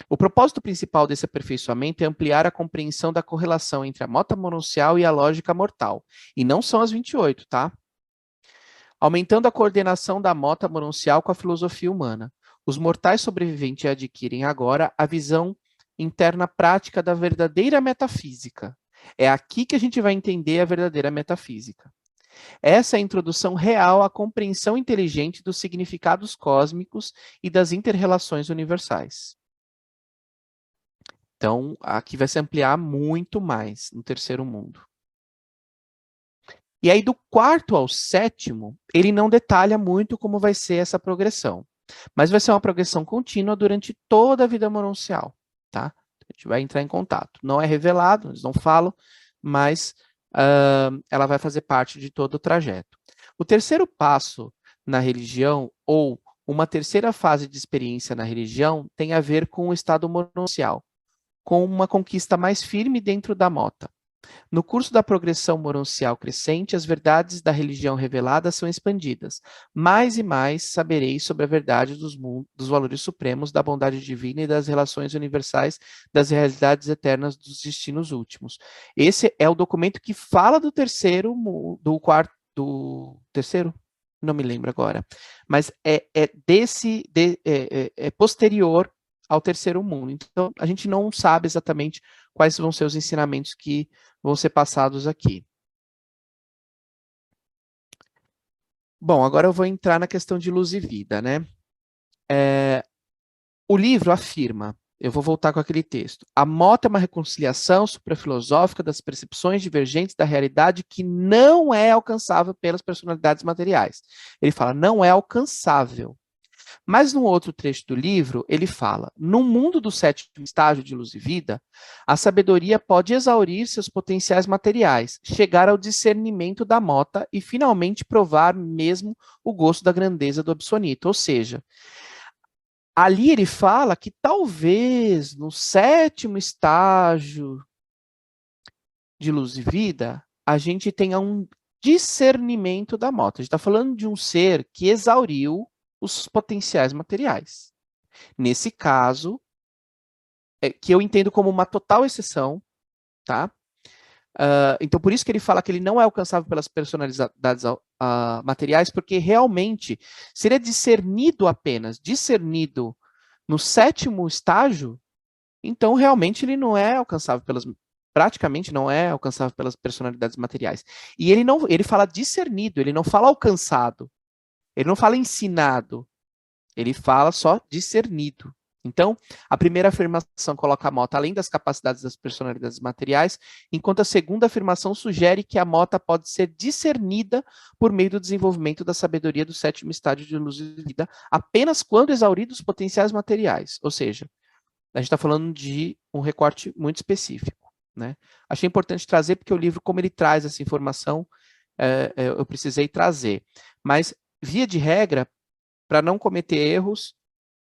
O propósito principal desse aperfeiçoamento é ampliar a compreensão da correlação entre a mota moroncial e a lógica mortal. E não são as 28, tá? Aumentando a coordenação da mota moroncial com a filosofia humana. Os mortais sobreviventes adquirem agora a visão interna prática da verdadeira metafísica. É aqui que a gente vai entender a verdadeira metafísica. Essa é a introdução real à compreensão inteligente dos significados cósmicos e das inter-relações universais. Então, aqui vai se ampliar muito mais no terceiro mundo. E aí, do quarto ao sétimo, ele não detalha muito como vai ser essa progressão. Mas vai ser uma progressão contínua durante toda a vida moroncial, tá? A gente vai entrar em contato. Não é revelado, eles não falam, mas ela vai fazer parte de todo o trajeto. O terceiro passo na religião, ou uma terceira fase de experiência na religião, tem a ver com o estado moroncial, com uma conquista mais firme dentro da mota. No curso da progressão moroncial crescente, as verdades da religião revelada são expandidas. Mais e mais sabereis sobre a verdade dos valores supremos, da bondade divina e das relações universais, das realidades eternas dos destinos últimos. Esse é o documento que fala do terceiro, do terceiro? Não me lembro agora. Mas é posterior ao terceiro mundo. Então, a gente não sabe exatamente quais vão ser os ensinamentos que vão ser passados aqui. Bom, agora eu vou entrar na questão de luz e vida, né? O livro afirma, eu vou voltar com aquele texto, a mota é uma reconciliação suprafilosófica das percepções divergentes da realidade que não é alcançável pelas personalidades materiais. Ele fala, não é alcançável. Mas num outro trecho do livro, ele fala: no mundo do sétimo estágio de luz e vida, a sabedoria pode exaurir seus potenciais materiais, chegar ao discernimento da mota e finalmente provar mesmo o gosto da grandeza do absonito. Ou seja, ali ele fala que talvez no sétimo estágio de luz e vida, a gente tenha um discernimento da mota. A gente está falando de um ser que exauriu os potenciais materiais. Nesse caso, que eu entendo como uma total exceção, tá? Então, por isso que ele fala que ele não é alcançável pelas personalidades materiais, porque realmente, se ele é discernido no sétimo estágio, então realmente ele não é alcançável praticamente não é alcançável pelas personalidades materiais. E ele fala discernido, ele não fala alcançado, ele não fala ensinado, ele fala só discernido. Então, a primeira afirmação coloca a mota além das capacidades das personalidades materiais, enquanto a segunda afirmação sugere que a mota pode ser discernida por meio do desenvolvimento da sabedoria do sétimo estágio de luz e vida, apenas quando exauridos os potenciais materiais. Ou seja, a gente está falando de um recorte muito específico, né? Achei importante trazer, porque o livro, como ele traz essa informação, eu precisei trazer. Mas, via de regra, para não cometer erros,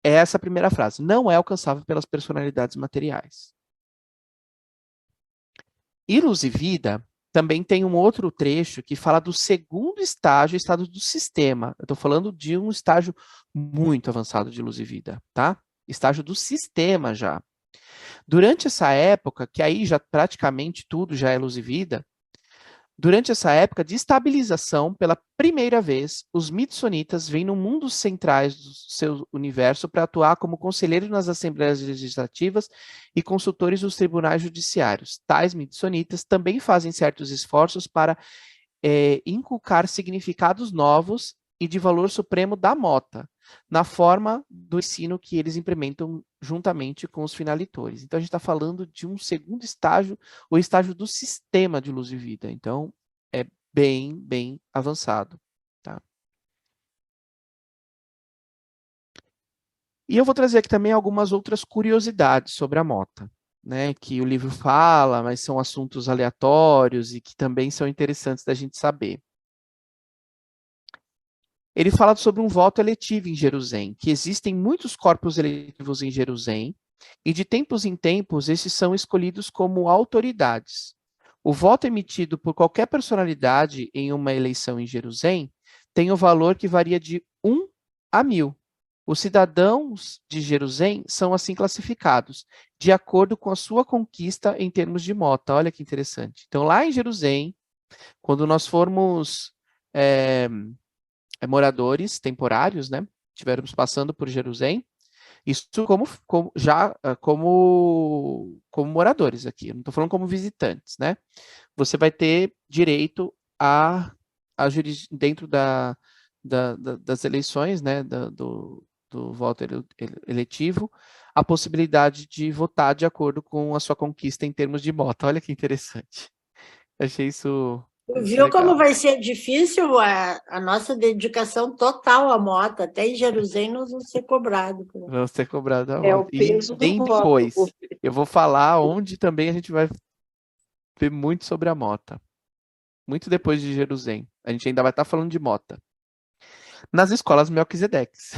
é essa primeira frase: não é alcançável pelas personalidades materiais. E Luz e Vida também tem um outro trecho que fala do segundo estágio, estado do sistema. Eu estou falando de um estágio muito avançado de Luz e Vida, tá? Estágio do sistema já. Durante essa época, que aí já praticamente tudo já é Luz e Vida, durante essa época de estabilização, pela primeira vez, os Mitsonitas vêm no mundo centrais do seu universo para atuar como conselheiros nas assembleias legislativas e consultores dos tribunais judiciários. Tais Mitsonitas também fazem certos esforços para inculcar significados novos e de valor supremo da mota, na forma do ensino que eles implementam juntamente com os finalitores. Então, a gente está falando de um segundo estágio, o estágio do sistema de luz e vida. Então, é bem, bem avançado. Tá? E eu vou trazer aqui também algumas outras curiosidades sobre a mota, né, que o livro fala, mas são assuntos aleatórios e que também são interessantes da gente saber. Ele fala sobre um voto eletivo em Jerusalém, que existem muitos corpos eletivos em Jerusalém, e de tempos em tempos esses são escolhidos como autoridades. O voto emitido por qualquer personalidade em uma eleição em Jerusalém tem o valor que varia de 1 a 1000. Os cidadãos de Jerusalém são assim classificados, de acordo com a sua conquista em termos de mota. Olha que interessante. Então, lá em Jerusalém, quando nós formos moradores temporários, né, estivermos passando por Jerusalém, isso como moradores aqui, eu não estou falando como visitantes, né? Você vai ter direito dentro das eleições, né, do voto eletivo, a possibilidade de votar de acordo com a sua conquista em termos de mota. Olha que interessante. Achei isso Viu legal. como vai ser difícil a nossa dedicação total à mota? Até em Jerusalém nós vamos ser cobrados. Vamos ser cobrados a É o mota. E peso do bem voto. depois, eu vou falar onde também a gente vai ver muito sobre a mota. Muito depois de Jerusalém. A gente ainda vai estar falando de mota. Nas escolas Melquisedeques.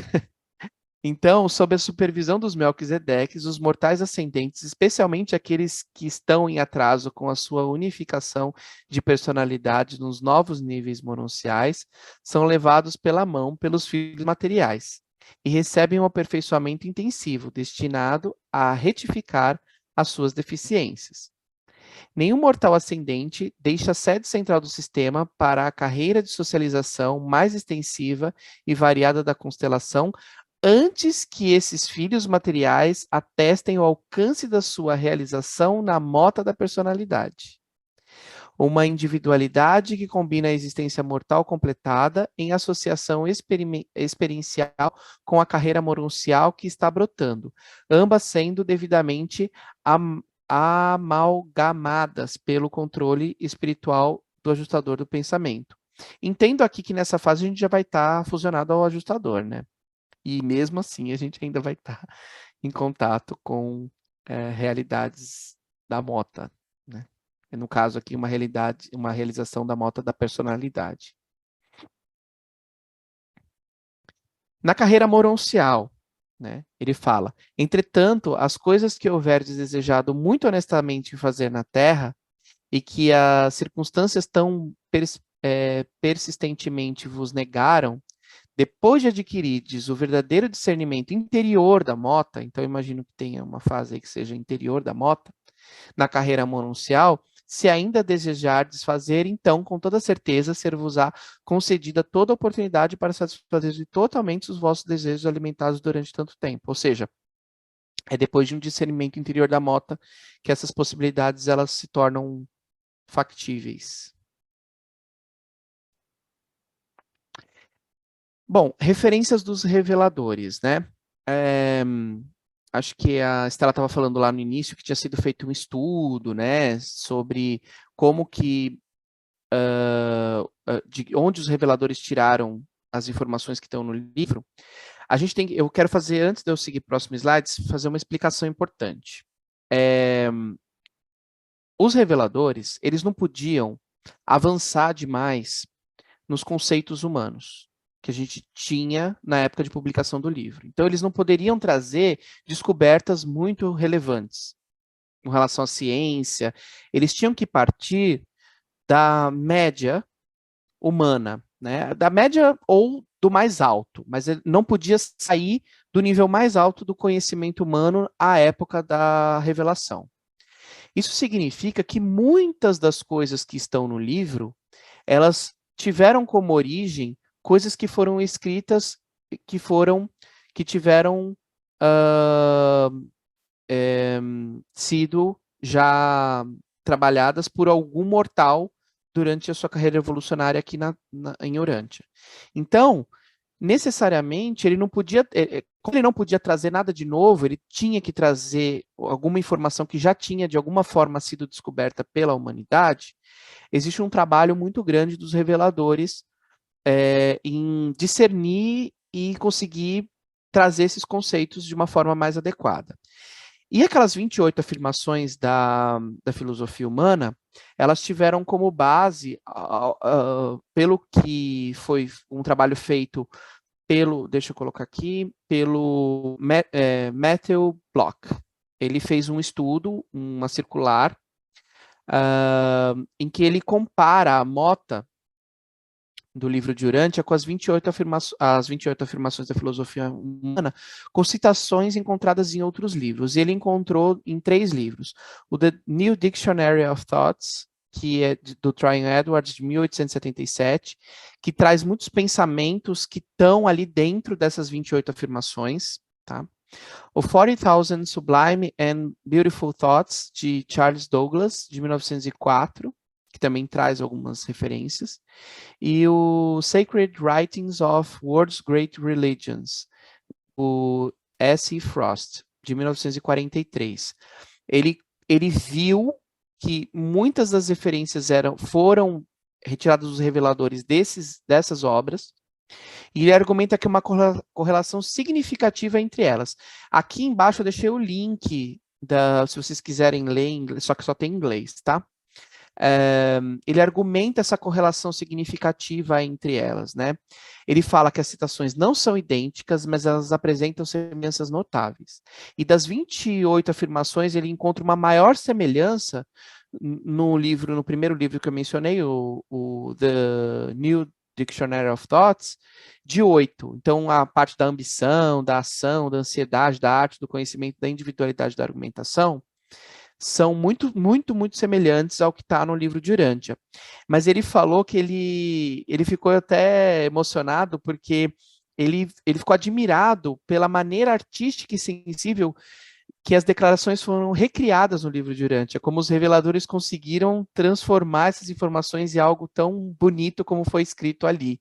Então, sob a supervisão dos Melquisedeques, os mortais ascendentes, especialmente aqueles que estão em atraso com a sua unificação de personalidade nos novos níveis mononciais, são levados pela mão pelos filhos materiais e recebem um aperfeiçoamento intensivo, destinado a retificar as suas deficiências. Nenhum mortal ascendente deixa a sede central do sistema para a carreira de socialização mais extensiva e variada da constelação, antes que esses filhos materiais atestem o alcance da sua realização na mota da personalidade. Uma individualidade que combina a existência mortal completada em associação experiencial com a carreira mononcial que está brotando, ambas sendo devidamente amalgamadas pelo controle espiritual do ajustador do pensamento. Entendo aqui que nessa fase a gente já vai estar fusionado ao ajustador, né? E mesmo assim, a gente ainda vai estar em contato com realidades da mota, né? No caso aqui, uma realização da mota da personalidade. Na carreira moroncial, né, ele fala: entretanto, as coisas que houverdes desejado muito honestamente fazer na terra, e que as circunstâncias tão persistentemente vos negaram, depois de adquirirdes o verdadeiro discernimento interior da mota, então imagino que tenha uma fase aí que seja interior da mota, na carreira moroncial, se ainda desejardes fazer, então, com toda certeza, ser-vos-á concedida toda a oportunidade para satisfazer totalmente os vossos desejos alimentados durante tanto tempo. Ou seja, é depois de um discernimento interior da mota que essas possibilidades elas se tornam factíveis. Bom, referências dos reveladores, né? Acho que a Estela estava falando lá no início que tinha sido feito um estudo, né, sobre como que, de onde os reveladores tiraram as informações que estão no livro. Eu quero fazer, antes de eu seguir para o próximo slide, fazer uma explicação importante. Os reveladores, eles não podiam avançar demais nos conceitos humanos que a gente tinha na época de publicação do livro. Então, eles não poderiam trazer descobertas muito relevantes com relação à ciência. Eles tinham que partir da média humana, né? Da média ou do mais alto, mas ele não podia sair do nível mais alto do conhecimento humano à época da revelação. Isso significa que muitas das coisas que estão no livro, elas tiveram como origem coisas que foram escritas, que tiveram sido já trabalhadas por algum mortal durante a sua carreira evolucionária aqui em Urantia. Então, necessariamente, ele não podia, como ele não podia trazer nada de novo, ele tinha que trazer alguma informação que já tinha, de alguma forma, sido descoberta pela humanidade. Existe um trabalho muito grande dos reveladores em discernir e conseguir trazer esses conceitos de uma forma mais adequada. E aquelas 28 afirmações da filosofia humana, elas tiveram como base, pelo que foi um trabalho feito deixa eu colocar aqui, pelo Matthew Block. Ele fez um estudo, uma circular, em que ele compara a mota do livro de Urantia com as 28 afirmações da filosofia humana, com citações encontradas em outros livros. E ele encontrou em 3 livros. O The New Dictionary of Thoughts, que é do Tryon Edwards, de 1877, que traz muitos pensamentos que estão ali dentro dessas 28 afirmações, tá? O 40,000 Sublime and Beautiful Thoughts, de Charles Douglas, de 1904, que também traz algumas referências, e o Sacred Writings of World's Great Religions, o S. E. Frost, de 1943. Ele viu que muitas das referências foram retiradas dos reveladores dessas obras, e ele argumenta que uma correlação significativa entre elas. Aqui embaixo eu deixei o link, se vocês quiserem ler em inglês, só que só tem em inglês, tá? Ele argumenta essa correlação significativa entre elas, né? Ele fala que as citações não são idênticas, mas elas apresentam semelhanças notáveis. E das 28 afirmações, ele encontra uma maior semelhança no primeiro livro que eu mencionei, o The New Dictionary of Thoughts, de 8. Então, a parte da ambição, da ação, da ansiedade, da arte, do conhecimento, da individualidade da argumentação, são muito, muito, muito semelhantes ao que está no livro de Urantia. Mas ele falou que ele ficou até emocionado porque ele ficou admirado pela maneira artística e sensível que as declarações foram recriadas no livro de Urantia, como os reveladores conseguiram transformar essas informações em algo tão bonito como foi escrito ali.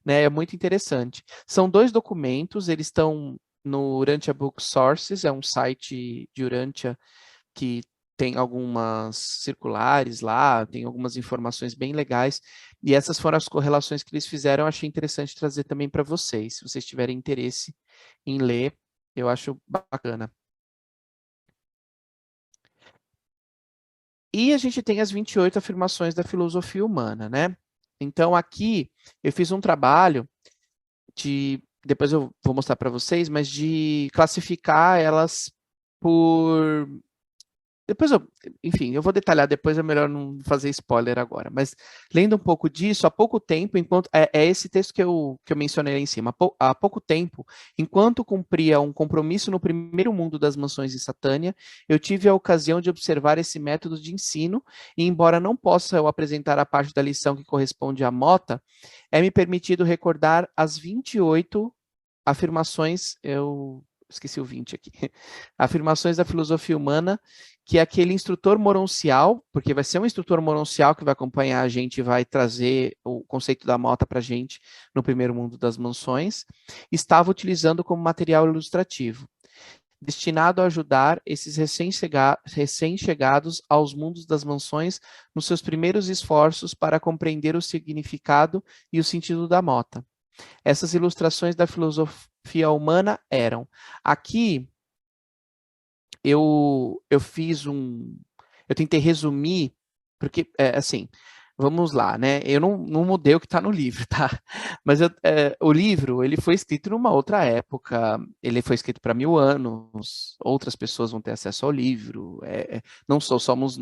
Né? É muito interessante. São 2 documentos, eles estão no Urantia Book Sources, é um site de Urantia que tem algumas circulares lá, tem algumas informações bem legais, e essas foram as correlações que eles fizeram, eu achei interessante trazer também para vocês, se vocês tiverem interesse em ler, eu acho bacana. E a gente tem as 28 afirmações da filosofia humana, né? Então, aqui eu fiz um trabalho depois eu vou mostrar para vocês, mas de classificar elas por... Depois enfim, eu vou detalhar depois, é melhor não fazer spoiler agora. Mas lendo um pouco disso, há pouco tempo, é esse texto que eu mencionei aí em cima. Há pouco tempo, enquanto cumpria um compromisso no primeiro mundo das mansões de Satânia, eu tive a ocasião de observar esse método de ensino, e embora não possa eu apresentar a parte da lição que corresponde à Mota, é-me permitido recordar as 28 afirmações, eu esqueci o 20 aqui, afirmações da filosofia humana, que é aquele instrutor moroncial, porque vai ser um instrutor moroncial que vai acompanhar a gente e vai trazer o conceito da Mota para a gente no primeiro mundo das mansões, estava utilizando como material ilustrativo, destinado a ajudar esses recém-chegados aos mundos das mansões nos seus primeiros esforços para compreender o significado e o sentido da Mota. Essas ilustrações da filosofia humana eram... Aqui, eu tentei resumir, porque, assim, vamos lá, né? Eu não mudei o que está no livro, tá? Mas o livro, ele foi escrito numa outra época, ele foi escrito para 1000 anos, outras pessoas vão ter acesso ao livro, não somos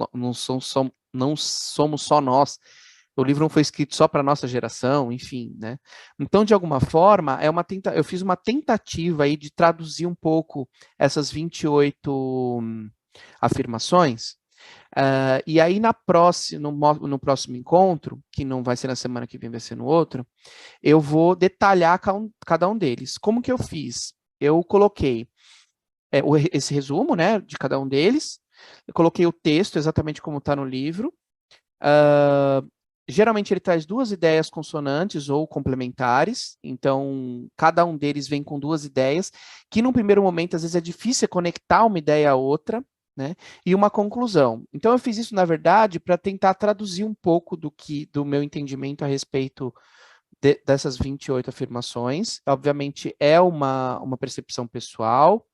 só nós. O livro não foi escrito só para a nossa geração, enfim, né? Então, de alguma forma, eu fiz uma tentativa aí de traduzir um pouco essas 28 afirmações, e aí no próximo encontro, que não vai ser na semana que vem, vai ser no outro, eu vou detalhar cada um deles. Como que eu fiz? Eu coloquei esse resumo, né, de cada um deles, eu coloquei o texto exatamente como está no livro, geralmente ele traz 2 ideias consonantes ou complementares, então cada um deles vem com 2 ideias, que num primeiro momento às vezes é difícil conectar uma ideia à outra, né? E uma conclusão. Então eu fiz isso, na verdade, para tentar traduzir um pouco do meu entendimento a respeito dessas 28 afirmações. Obviamente é uma percepção pessoal,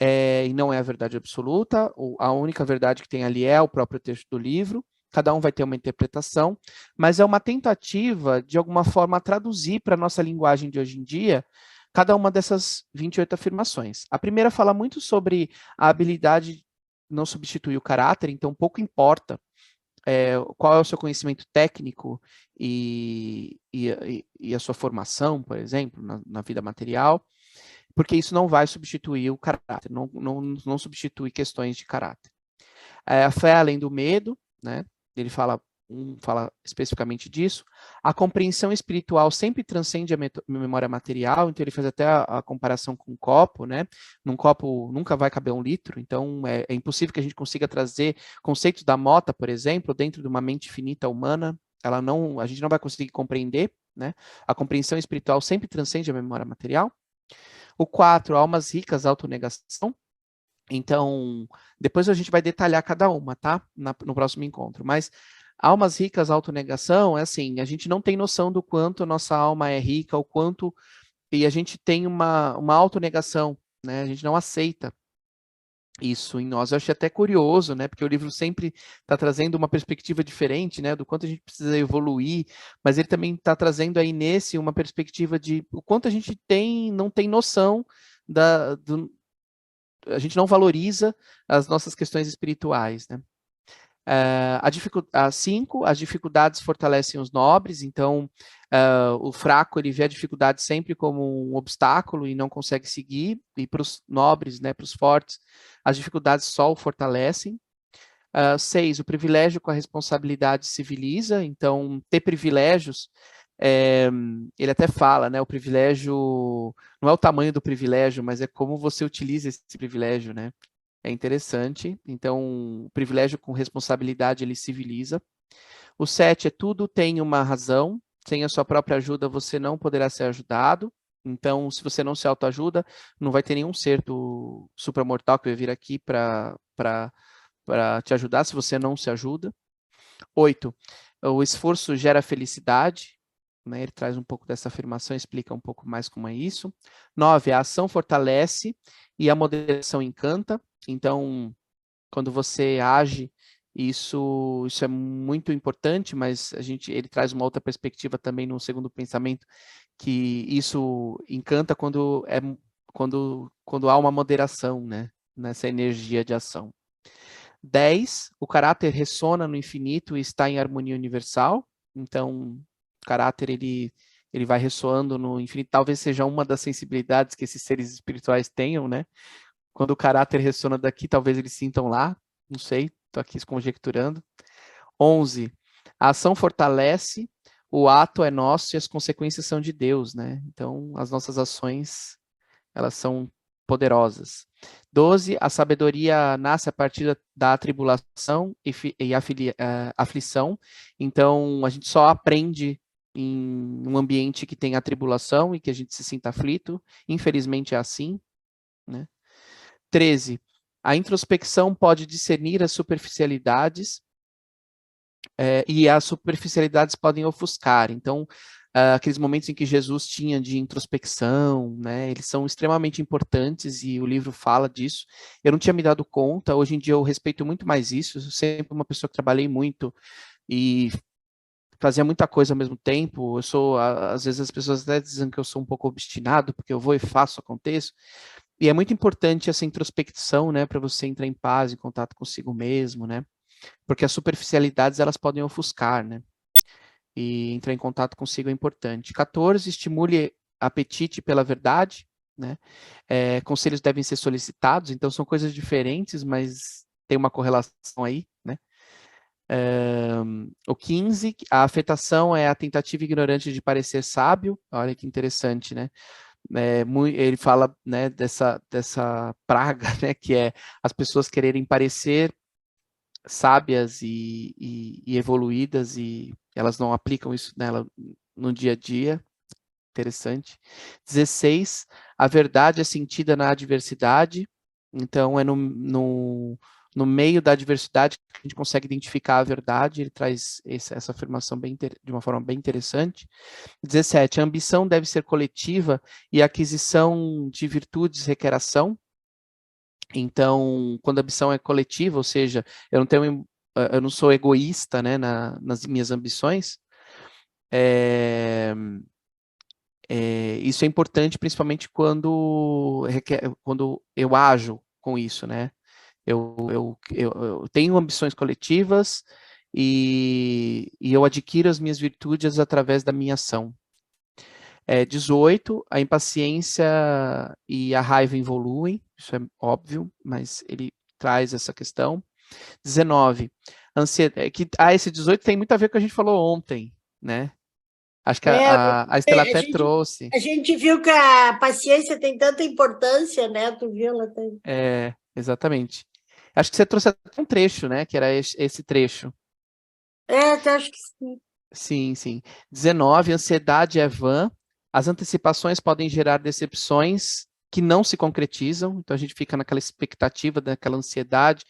e não é a verdade absoluta, a única verdade que tem ali é o próprio texto do livro. Cada um vai ter uma interpretação, mas é uma tentativa, de alguma forma, traduzir para a nossa linguagem de hoje em dia cada uma dessas 28 afirmações. A primeira fala muito sobre a habilidade de não substituir o caráter, então pouco importa qual é o seu conhecimento técnico e a sua formação, por exemplo, na vida material, porque isso não vai substituir o caráter, não substitui questões de caráter. A fé além do medo, né? Ele fala especificamente disso. A compreensão espiritual sempre transcende a memória material, então ele faz até a comparação com um copo, né? Num copo nunca vai caber 1 litro, então é impossível que a gente consiga trazer conceitos da Mota, por exemplo, dentro de uma mente finita humana, a gente não vai conseguir compreender, né? A compreensão espiritual sempre transcende a memória material. O 4, almas ricas, autonegação. Então, depois a gente vai detalhar cada uma, tá? No próximo encontro. Mas almas ricas, autonegação, é assim, a gente não tem noção do quanto a nossa alma é rica, o quanto... E a gente tem uma autonegação, né? A gente não aceita isso em nós. Eu achei até curioso, né? Porque o livro sempre está trazendo uma perspectiva diferente, né? Do quanto a gente precisa evoluir, mas ele também está trazendo aí uma perspectiva de o quanto a gente não tem noção a gente não valoriza as nossas questões espirituais, né? 5, as dificuldades fortalecem os nobres, então o fraco ele vê a dificuldade sempre como um obstáculo e não consegue seguir, e para os nobres, né, para os fortes, as dificuldades só o fortalecem. 6, o privilégio com a responsabilidade civiliza, então ter privilégios, ele até fala, né, o privilégio não é o tamanho do privilégio, mas é como você utiliza esse privilégio, né? É interessante. Então, o privilégio com responsabilidade, ele civiliza. O 7 tudo tem uma razão. Sem a sua própria ajuda, você não poderá ser ajudado. Então, se você não se autoajuda, não vai ter nenhum ser do supramortal que vai vir aqui para te ajudar, se você não se ajuda. 8, o esforço gera felicidade. né? Ele traz um pouco dessa afirmação, explica um pouco mais como é isso. 9, a ação fortalece e a moderação encanta. Então, quando você age, isso é muito importante, mas ele traz uma outra perspectiva também no segundo pensamento, que isso encanta quando há uma moderação, né? Nessa energia de ação. 10, o caráter ressona no infinito e está em harmonia universal. Então, o caráter, ele vai ressoando no infinito. Talvez seja uma das sensibilidades que esses seres espirituais tenham, né? Quando o caráter ressona daqui, talvez eles sintam lá. Não sei, estou aqui conjecturando. 11, a ação fortalece, o ato é nosso e as consequências são de Deus, né? Então, as nossas ações, elas são poderosas. 12, a sabedoria nasce a partir da tribulação e aflição. Então, a gente só aprende em um ambiente que tem a tribulação e que a gente se sinta aflito. Infelizmente é assim, né? 13, a introspecção pode discernir as superficialidades e as superficialidades podem ofuscar. Então, aqueles momentos em que Jesus tinha de introspecção, né, eles são extremamente importantes e o livro fala disso. Eu não tinha me dado conta, hoje em dia eu respeito muito mais isso, eu sou sempre uma pessoa que trabalhei muito e fazia muita coisa ao mesmo tempo. Às vezes as pessoas até dizem que eu sou um pouco obstinado, porque eu vou e faço, aconteço. E é muito importante essa introspecção, né, para você entrar em paz, em contato consigo mesmo, né? Porque as superficialidades, elas podem ofuscar, né? E entrar em contato consigo é importante. 14, estimule apetite pela verdade, né? Conselhos devem ser solicitados, então são coisas diferentes, mas tem uma correlação aí, né? O 15, a afetação é a tentativa ignorante de parecer sábio. Olha que interessante, né? Ele fala, né, dessa praga, né, que é as pessoas quererem parecer sábias e evoluídas, e elas não aplicam isso nela no dia a dia. Interessante. 16, a verdade é sentida na adversidade. Então, é no meio da adversidade que a gente consegue identificar a verdade. Ele traz essa afirmação de uma forma bem interessante. 17, a ambição deve ser coletiva e a aquisição de virtudes requer ação. Então, quando a ambição é coletiva, ou seja, eu não sou egoísta, né, nas minhas ambições, isso é importante, principalmente quando eu ajo com isso, né? Eu tenho ambições coletivas e eu adquiro as minhas virtudes através da minha ação. 18, a impaciência e a raiva evoluem, isso é óbvio, mas ele traz essa questão. 19, esse 18 tem muito a ver com o que a gente falou ontem, né? Acho que a Estela até trouxe. A gente viu que a paciência tem tanta importância, né? Tu viu? Ela tem... Exatamente. Acho que você trouxe até um trecho, né? Que era esse trecho. Eu acho que sim. Sim, sim. 19, ansiedade é vã. As antecipações podem gerar decepções que não se concretizam. Então, a gente fica naquela expectativa, daquela ansiedade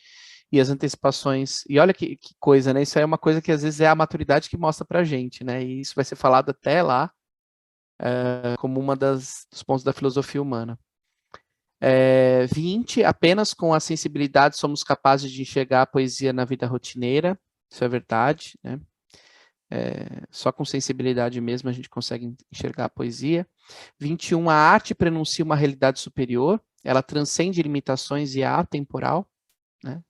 e as antecipações. E olha que coisa, né? Isso aí é uma coisa que às vezes é a maturidade que mostra pra gente, né? E isso vai ser falado até lá como dos pontos da filosofia humana. 20, apenas com a sensibilidade somos capazes de enxergar a poesia na vida rotineira. Isso é verdade, né? Só com sensibilidade mesmo a gente consegue enxergar a poesia. 21, a arte prenuncia uma realidade superior, ela transcende limitações e é atemporal, né?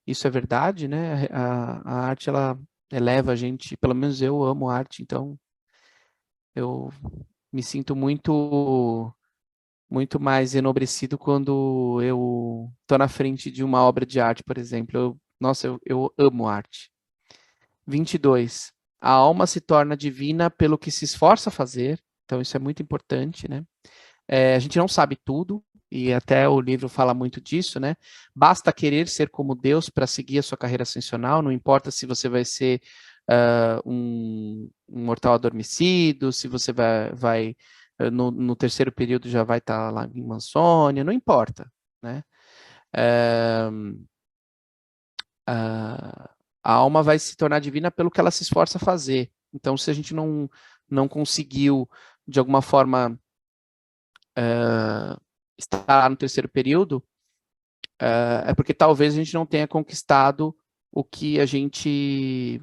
Isso é verdade, né? A arte, ela eleva a gente, pelo menos eu amo arte, então eu me sinto muito mais enobrecido quando eu estou na frente de uma obra de arte, por exemplo. Eu amo arte. 22. A alma se torna divina pelo que se esforça a fazer, então isso é muito importante, né? A gente não sabe tudo, e até o livro fala muito disso, né? Basta querer ser como Deus para seguir a sua carreira ascensional, não importa se você vai ser um mortal adormecido, se você vai no terceiro período já vai estar lá em Mansônia, não importa, né? A alma vai se tornar divina pelo que ela se esforça a fazer. Então, se a gente não não conseguiu, de alguma forma, estar no terceiro período, é porque talvez a gente não tenha conquistado o que a gente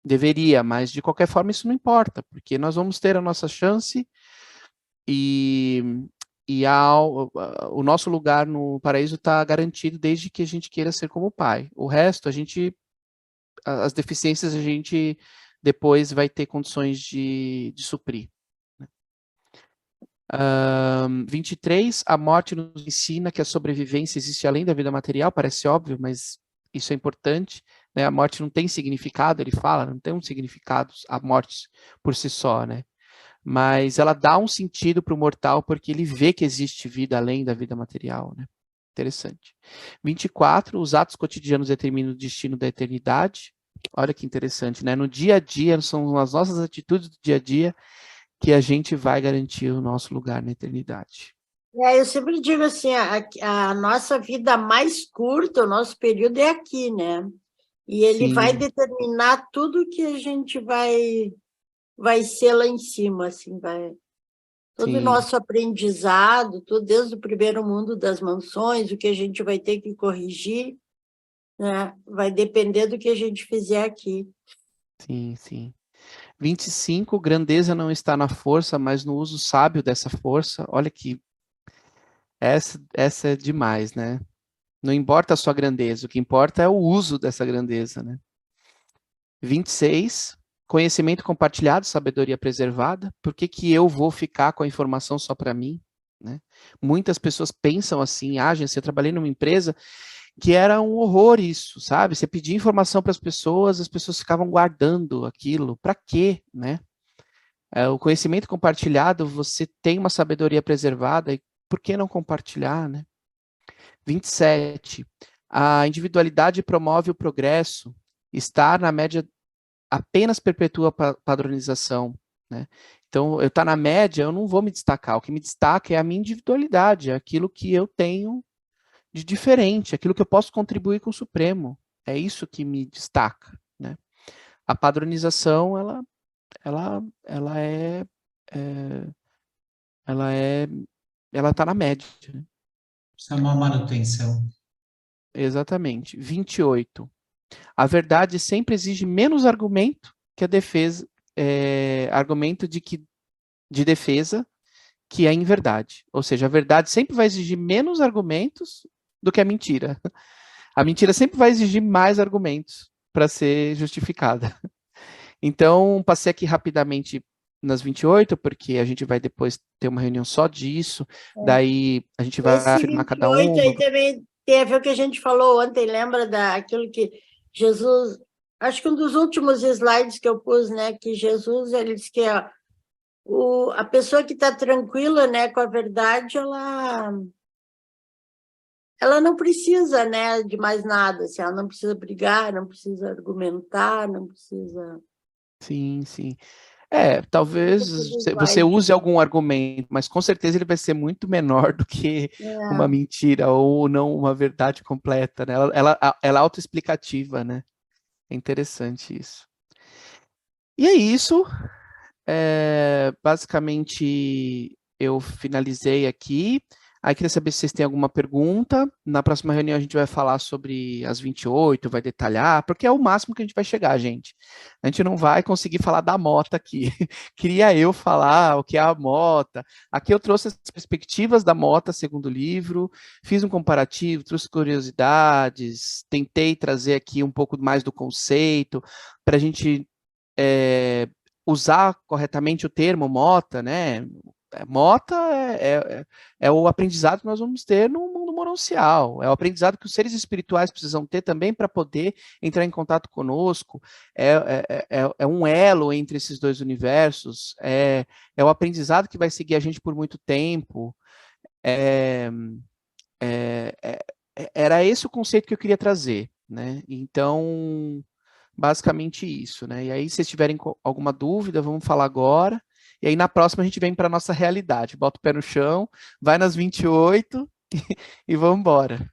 deveria, mas de qualquer forma isso não importa, porque nós vamos ter a nossa chance e o nosso lugar no paraíso está garantido desde que a gente queira ser como o Pai. O resto, as deficiências a gente depois vai ter condições de suprir. 23, a morte nos ensina que a sobrevivência existe além da vida material, parece óbvio, mas isso é importante, né? A morte não tem significado, ele fala, não tem um significado a morte por si só, né? Mas ela dá um sentido para o mortal porque ele vê que existe vida além da vida material, né? Interessante. 24, os atos cotidianos determinam o destino da eternidade. Olha que interessante, né? No dia a dia, são as nossas atitudes do dia a dia que a gente vai garantir o nosso lugar na eternidade. Eu sempre digo assim, a nossa vida mais curta, o nosso período é aqui, né? E ele Sim. vai determinar tudo que a gente vai ser lá em cima, assim, vai... Todo o nosso aprendizado, tudo desde o primeiro mundo das mansões, o que a gente vai ter que corrigir, né? Vai depender do que a gente fizer aqui. Sim, sim. 25, grandeza não está na força, mas no uso sábio dessa força. Olha que essa é demais, né? Não importa a sua grandeza, o que importa é o uso dessa grandeza, né? 26, conhecimento compartilhado, sabedoria preservada. Por que que eu vou ficar com a informação só para mim, né? Muitas pessoas pensam assim, agem assim. Eu trabalhei numa empresa que era um horror isso, sabe? Você pedia informação para as pessoas ficavam guardando aquilo. Para quê, né? O conhecimento compartilhado, você tem uma sabedoria preservada, e por que não compartilhar, né? 27. A individualidade promove o progresso. Estar na média apenas perpetua a padronização, né? Então, eu estar na média, eu não vou me destacar. O que me destaca é a minha individualidade, é aquilo que eu tenho de diferente, aquilo que eu posso contribuir com o Supremo. É isso que me destaca, né? A padronização, ela está na média, né? Isso é uma manutenção. Exatamente. 28. A verdade sempre exige menos argumento que a defesa, argumento de defesa que a inverdade. Ou seja, a verdade sempre vai exigir menos argumentos do que a mentira. A mentira sempre vai exigir mais argumentos para ser justificada. Então, passei aqui rapidamente nas 28, porque a gente vai depois ter uma reunião só disso, daí a gente vai afirmar cada uma. Esse 28 aí também tem a ver com o que a gente falou ontem, lembra daquilo que Jesus, acho que um dos últimos slides que eu pus, né, que Jesus, ele disse que a pessoa que está tranquila, né, com a verdade, ela não precisa, né, de mais nada, assim, ela não precisa brigar, não precisa argumentar, não precisa... Sim, sim. Talvez você use algum argumento, mas com certeza ele vai ser muito menor do que uma mentira ou não uma verdade completa, né? Ela é autoexplicativa, né? É interessante isso. E é isso. Basicamente, eu finalizei aqui. Aí queria saber se vocês têm alguma pergunta. Na próxima reunião a gente vai falar sobre as 28, vai detalhar, porque é o máximo que a gente vai chegar, gente. A gente não vai conseguir falar da mota aqui. Queria eu falar o que é a mota. Aqui eu trouxe as perspectivas da mota, segundo o livro, fiz um comparativo, trouxe curiosidades, tentei trazer aqui um pouco mais do conceito, para a gente usar corretamente o termo mota, né? Mota é o aprendizado que nós vamos ter no mundo moroncial, é o aprendizado que os seres espirituais precisam ter também para poder entrar em contato conosco, é um elo entre esses dois universos, é o aprendizado que vai seguir a gente por muito tempo, era esse o conceito que eu queria trazer, né? Então, basicamente isso, né? E aí, se vocês tiverem alguma dúvida, vamos falar agora. E aí, na próxima, a gente vem para a nossa realidade. Bota o pé no chão, vai nas 28 e vamos embora.